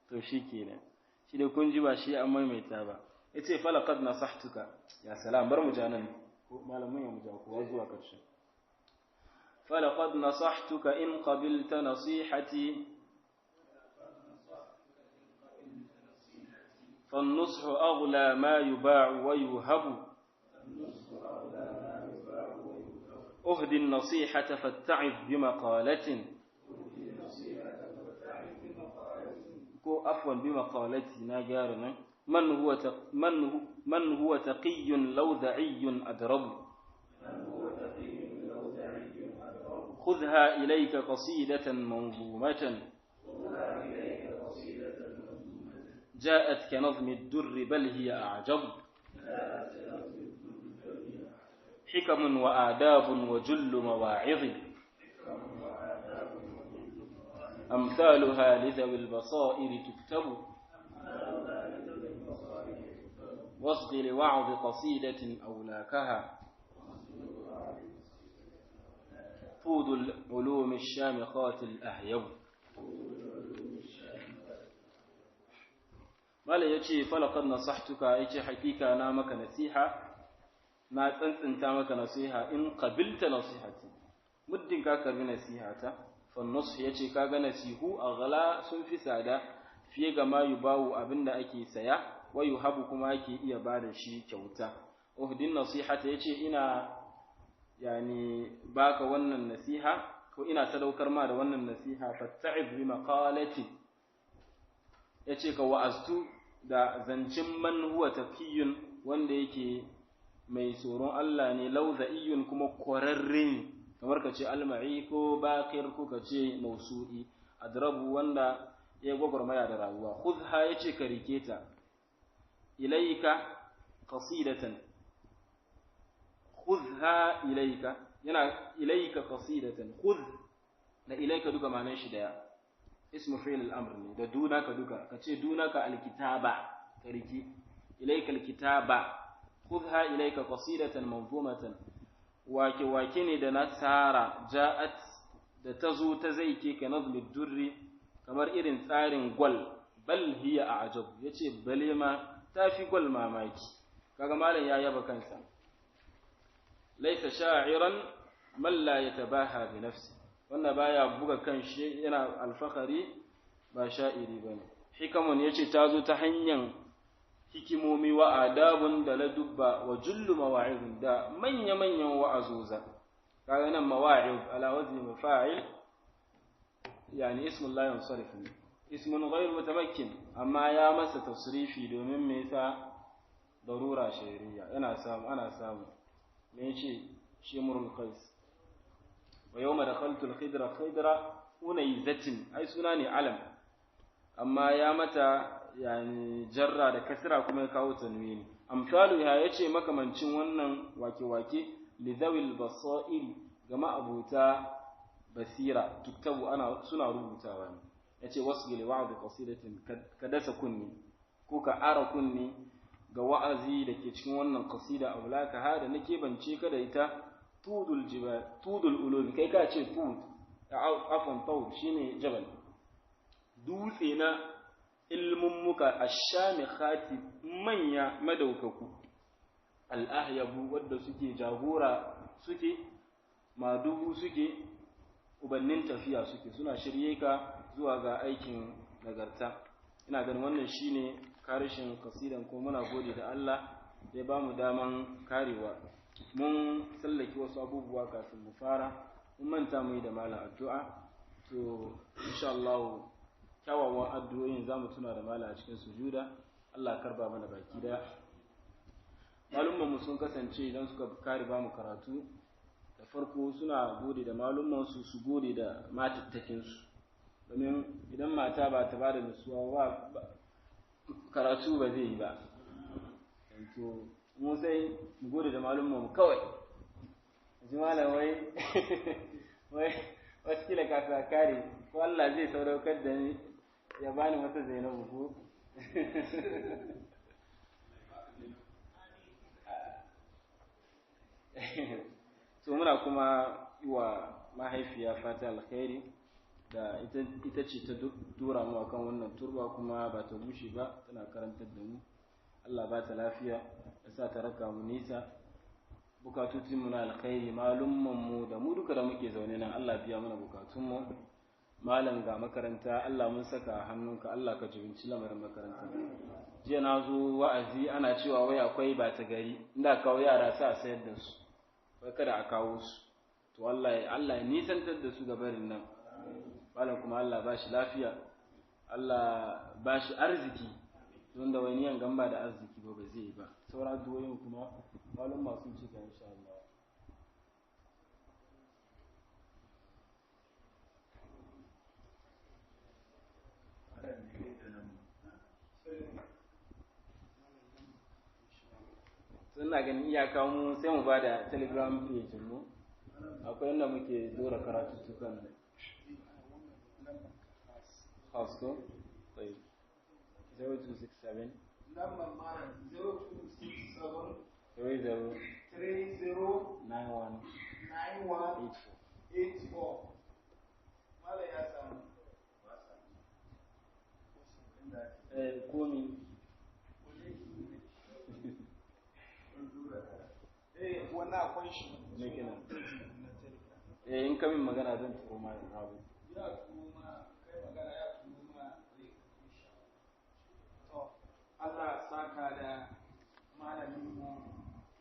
To shi kenan, shi da kun ji ba shi an maimaita ba. Yace falaqad nasahtuka, ya salam, bar mu janan ko malamin ya muja ko zuwa karshe. falaqad nasahtuka in qabilta nasihati فالنصح أغلى ما يباع ويهب أهدي النصيحة فاتعظ بمقالة عفوا بمقالتي ناجارنا من هو تقي لوذعي أدرب خذها إليك قصيدة منظومة جاءت كنظم الدر بل هي أعجب حكم وآداب وجل مواعظ أمثالها لذوي البصائر تكتب واصغ لوعظ قصيدة أولاكها فود العلوم الشامخات الأهيب mala ya ce falakar nasahtuka ya ce hakika na maka nasiha na tsantsinta maka nasiha in qabilta nasihati muddin ka karbi nasihata fannas ya ce kaga nasihu a ghala sun fi sada fiye ga ma yubawu abinda ake saya wa yuhabu kuma ake iya bada shi kyauta uhdin nasihata ya ce ina yani baka wannan nasiha ko ina sadaukar ma da wannan nasiha fatta'iz bi maqalati yace ka wa'aztu da zancin man huwa taqiyun wanda yake mai tsoron Allah ne lauza'iyun kuma kwararre kamar kace alma'i ko baqir ko kace mausu'i adrabu wanda ya gwagwarmaya da rayuwa khudha yace ka rike ta ilayka qasidatan khudha ilayka yana ilayka qasidatan khudh da ilayka duka ma'anar shi daya ismu fi'l al-amr ne da dunaka duka kace dunaka al-kitaba kariki ilayka al-kitaba khudha ilayka qasidatan manzumatan wake ne da nasara ja'at da tazo ta zaike ka nazmi durri kamar irin tsarin gwal bal hiya a'jab yace bale ma tafi gwal mamaki kaga malam ya yaba kansa laysa sha'iran man la yatabaha bi nafsi wannan baya buga kanshi yana alfakari ba sha'iri bane hikamun yace tazo ta hanyar hikimomi wa adabun da ladubba wa jullu mawa'izun da manya-manyan wa'azuza kaga nan mawa'iz ala wazni mafa'il yani ismul la yansarif ismun ghayr mutamakkin amma ya masa tasrifi domin me yasa darura shari'a ana samu me yace shimrul qais wa yawma dakhaltu al-khidra unayzatin ai suna ne alam amma ya mata yani jarra da kasra kuma ya kawo tanwini amsalu ya yace makamancin wannan wake-wake lidawil basair gama abuta basira tuktabu suna rubutawa ne yace wasgil wa'd qasidatin kadasa kunni ko ka ara kunni ga wa'azi dake cikin wannan qasida aulaka hada nake bance ka da ita tudul jibal tudul ulum kai ka ce tud afwan tud shine jabal dutse na ilmun muka ashamikhati manya madaukaku al-ahyabu wadda suke jagora suke madubu suke ubannin tafiya suke suna shirye ka zuwa ga aikin nagarta ina ganin wannan shine karishin kasidan ko muna gode da Allah ya ba mu daman karewa mun sallaki wasu abubuwa kafin mu fara mun manta mu yi da malam addu'a to insha Allah kyawawan addu'o'in zamu tuna da mala a cikin sujuda Allah karba mana baki daya malumman sun kasance idan suka kare ba mu karatu da farko suna gode da malumman su gode da matattakin su domin idan mata ba ta bada nutsuwa ba karatu ba zai yi ba to mu sai mu gode da malumman mu kawai ji malam wai wasu kila ka kare ko Allah zai sauraukar da ni ya bani wata Zainabu ko so muna kuma wa mahaifiya fata alkhairi da ita ce ta dora mu akan wannan turba kuma ba ta bushe ba tana karantar da mu Allah ba ta lafiya ya sa ta raka mu nisa bukatun mu na alkhairi malumman mu da mu duka da muke zaune nan Allah biya mana bukatun mu malam ga makaranta Allah mun saka a hannunka Allah ka jibinci lamarin makaranta. Jiya na zo wa'azi ana cewa wai akwai ba ta gari inda kawo yara sa a sayar da su wai kada a kawo su to Allah ya nisantar da su ga barin nan. Malam kuma Allah ba shi lafiya, Allah ba shi arziki don da wani yan gamba da arziki ba zai yi ba. Sauran duwayin kuma malum masu cika insha Allah. Suna ganin iyaka mu sai mu ba da telegram page mu akwai inda muke dora karatu tukan da Hasko 0267 number mara 0267 30 91 84 mala ya samu komi wannan akwai shi ne kenan in kamin magana zan turo ma rabu ya turo ma kai magana ya turo ma to Allah saka da malamin mu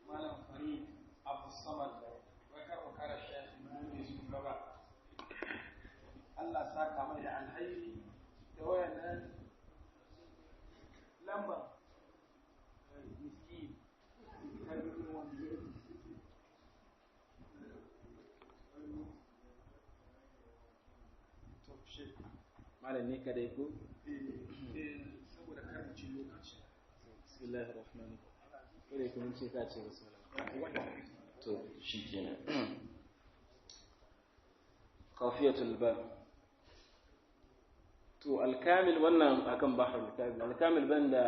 malam Farid Abu Samad wai kar ku kara shi ne su gaba Allah saka mai da alhaji da wayannan lambar miskin malam ne kadai ko saboda karancin lokaci bismillahir rahmanir rahim kare kuma ce ka ce bismillah to shikenan qafiyatul ba to alkamil wannan akan bahrul kamil alkamil banda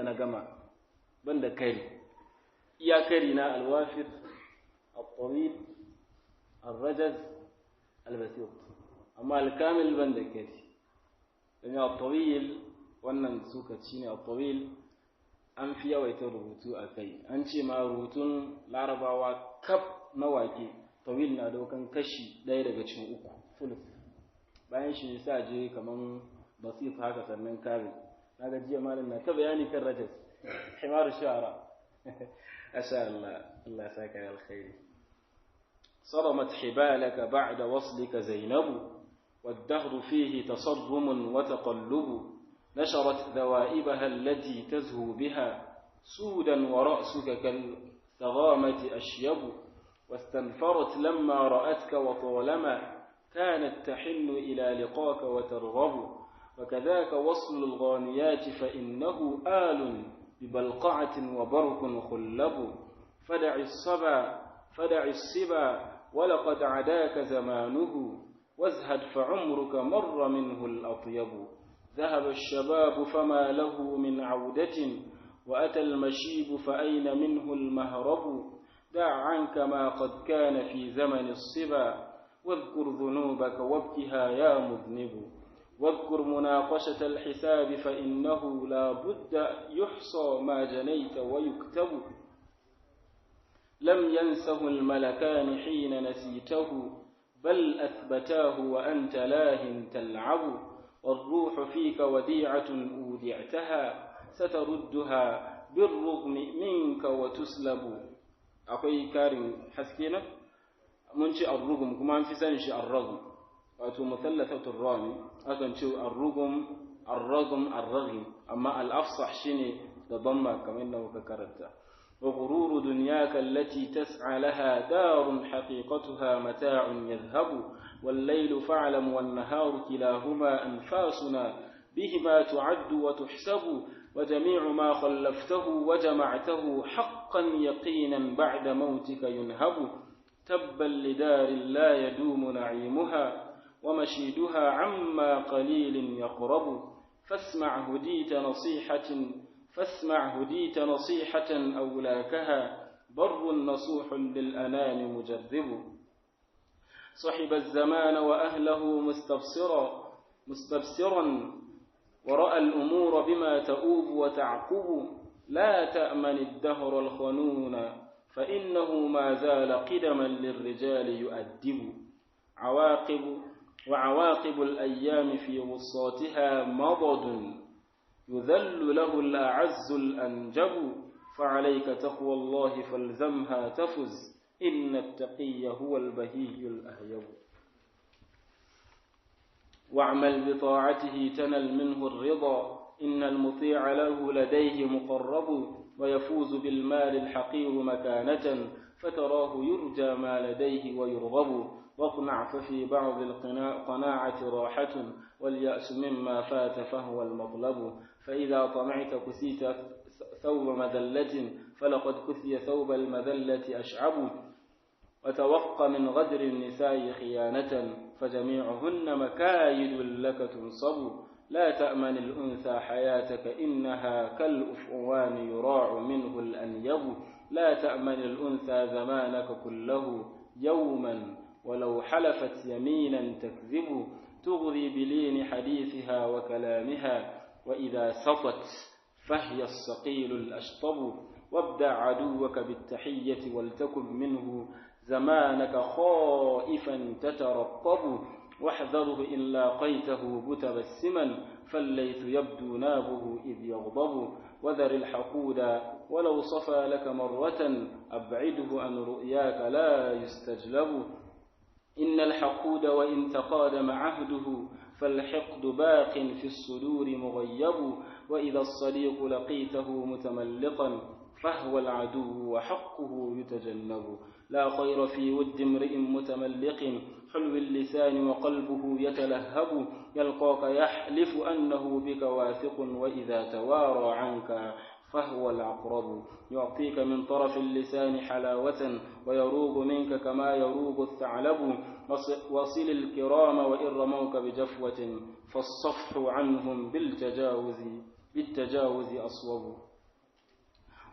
na gama banda kari iya kari na alwafir الطويل الرجز البسيط amma alkamil ban da kari don yawa tawil wannan sukaci ne a tawil an fi yawaita rubutu a kai an ce ma rubutun larabawa kaf na wake tawil na daukan kashi ɗaya daga cikin uku fulus bayan shi sa je kaman basit haka sannan kamil na ga jiya malam na ta bayani kan rajas himar shara asha Allah saka alkhairi صرمت حبالك بعد وصلك زينب والدهر فيه تصرم وتقلب نشرت ذوائبها التي تزهو بها سودا ورأسك كالثغامة أشيب واستنفرت لما رأتك وطالما كانت تحن إلى لقاك وترغب وكذاك وصل الغانيات فإنه آل ببلقعة وبرق خلب فدع الصبا ولقد عداك زمانه وازهد فعمرك مر منه الأطيب ذهب الشباب فما له من عودة وأتى المشيب فأين منه المهرب دع عنك ما قد كان في زمن الصبا واذكر ذنوبك وابكها يا مذنب واذكر مناقشة الحساب فإنه لا بد يحصى ما جنيت ويكتب لم ينسه الملكان حين نسيته بل أثبتاه وأنت لاه تلعب والروح فيك وديعة أودعتها ستردها بالرغم منك وتسلب أقول كارم حسكينا منشي الرغم كما في سنشي الرغم وأتو مثلثة الرامي أكن شو الرغم أما الأفصح شيني تضمى كما إنه ككرته وغرور دنياك التي تسعى لها دار حقيقتها متاع يذهب والليل فاعلم والنهار كلاهما أنفاسنا بهما تعد وتحسب وجميع ما خلفته وجمعته حقا يقينا بعد موتك ينهب تبا لدار لا يدوم نعيمها ومشيدها عما قليل يقرب فاسمع هديت نصيحة أولاكها بر نصوح للأنام مجذب صحب الزمان وأهله مستبصرا ورأى الأمور بما تؤوب وتعقب لا تأمن الدهر الخنون فإنه ما زال قدما للرجال يؤدب وعواقب الأيام في وسطها مضض يذل له الأعز الأنجب فعليك تقوى الله فالزمها تفز إن التقي هو البهي الأهيب واعمل بطاعته تنل منه الرضا إن المطيع له لديه مقرب ويفوز بالمال الحقير مكانة فتراه يرجى ما لديه ويرغب واقنع ففي بعض القناعة راحة واليأس مما فات فهو المطلب فإذا طمعت كسيت ثوب مذلة فلقد كسي ثوب المذلة أشعب وتوق من غدر النساء خيانة فجميعهن مكايد لك تنصب لا تأمن الأنثى حياتك إنها كالأفعوان يراع منه الأنيب لا تأمن الأنثى زمانك كله يوما ولو حلفت يمينا تكذب تغري بلين حديثها وكلامها وإذا سطت فهي الصقيل الأشطب وابدع عدوك بالتحية ولتكن منه زمانك خائفا تترقب واحذره إن لاقيته متبسما فالليث يبدو نابه إذ يغضب وذر الحقود ولو صفى لك مرة أبعده عن رؤياك لا يستجلب إن الحقود وإن تقادم عهده فالحقد باق في الصدور مغيب وإذا الصديق لقيته متملقا فهو العدو وحقه يتجنب لا خير في ود امرئ متملق حلو اللسان وقلبه يتلهب يلقاك يحلف أنه بك واثق وإذا توارى عنك فهو العقرب يعطيك من طرف اللسان حلاوة ويروغ منك كما يروغ الثعلب وصل الكرام وإن رموك بجفوة فالصفح عنهم بالتجاوز أصوب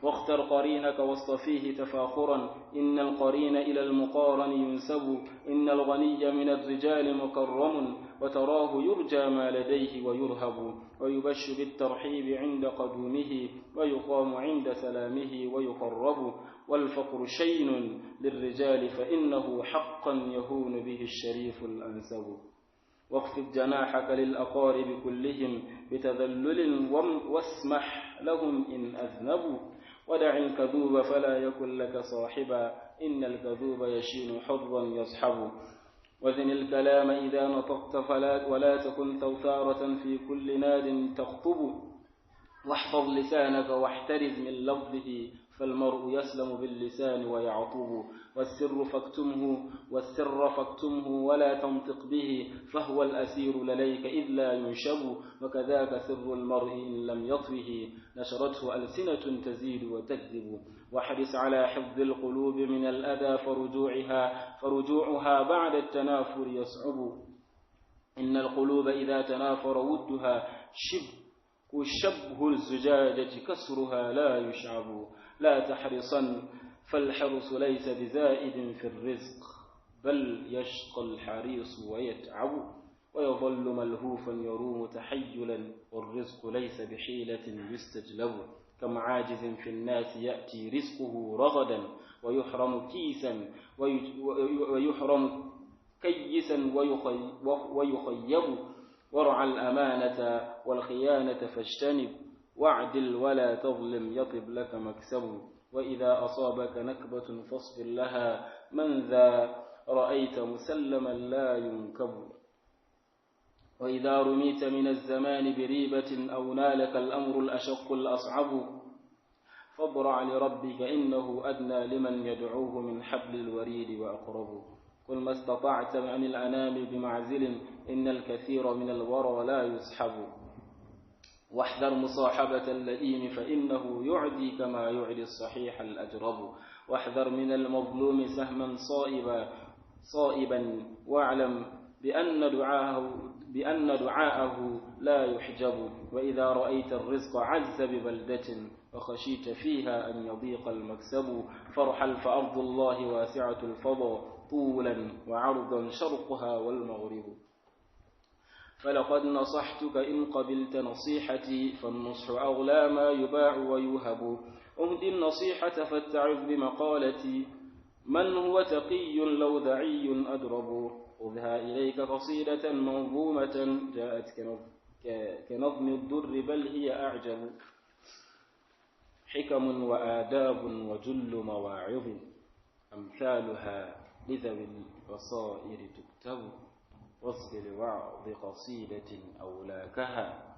واختر قرينك واصطفيه تفاخرا إن القرين إلى المقارن ينسب إن الغني من الرجال مكرم وتراه يرجى ما لديه ويرهب ويبش بالترحيب عند قدومه ويقام عند سلامه ويقرب والفقر شين للرجال فإنه حقا يهون به الشريف الأنسب واخفض جناحك للأقارب كلهم بتذلل واسمح لهم إن أذنبوا ودع الكذوب فلا يكن لك صاحبا إن الكذوب يشين حظا يصحب وزن الكلام إذا نطقت ولا تكن ثوثارة في كل ناد تخطب واحفظ لسانك واحترز من لفظه فالمرء يسلم باللسان ويعطب والسر فاكتمه ولا تنطق به فهو الأسير لديك إذ لا ينشب وكذاك سر المرء إن لم يطوه نشرته ألسنة تزيد وتكذب واحرص على حفظ القلوب من الأذى فرجوعها بعد التنافر يصعب إن القلوب إذا تنافر ودها شبه الزجاجة كسرها لا يشعب لا تحرصن فالحرص ليس بزائد في الرزق بل يشقى الحريص ويتعب ويظل ملهوفا يروم تحيلا والرزق ليس بحيلة يستجلب كم عاجز في الناس يأتي رزقه رغدا ويحرم كيسا ويخيب ورعى الأمانة والخيانة فاجتنب واعدل ولا تظلم يطب لك مكسب وإذا أصابك نكبة فاصبر لها من ذا رأيت مسلما لا ينكب وإذا رميت من الزمان بريبة أو نالك الأمر الأشق الأصعب فاضرع لربك إنه أدنى لمن يدعوه من حبل الوريد وأقرب قل ما استطعت عن الأنام بمعزل إن الكثير من الورى لا يسحب واحذر مصاحبة اللئيم فإنه يعدي كما يعدي الصحيح الأجرب واحذر من المظلوم سهما صائبا واعلم بأن دعاءه لا يحجب وإذا رأيت الرزق عز ببلدة وخشيت فيها أن يضيق المكسب فارحل فأرض الله واسعة الفضاء طولا وعرضا شرقها والمغرب فلقد نصحتك إن قبلت نصيحتي فالنصح أغلى ما يباع ويوهب أهد النصيحة فاتعظ بمقالتي من هو تقي لو ذعي أدرب خذها إليك قصيدة منظومة جاءت كنظم الدر بل هي أعجب حكم وآداب وجل مواعظ أمثالها لذوي البصائر تكتب وصف لوعظ قصيدة أولاكها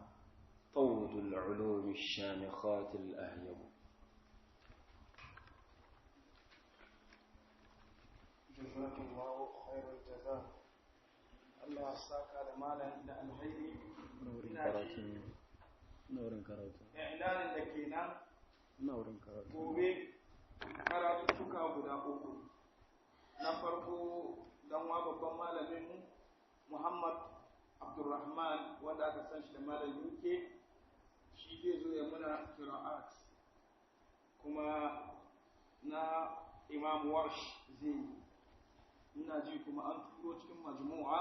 طود العلوم الشامخات الأهيب. جزاكم الله خير الجزاء. الله ساكا da malam da alheri. Naurin karatu. Ilanin da kenan Naurin karatu. gobe karatuttuka guda uku. Na farko dan wa babban malamin mu Muhammad Abdulrahman wanda aka san shi da malam UK shi zai zo ya muna qira'at kuma na Imam Warsh zai ina ji kuma an turo cikin majmu'a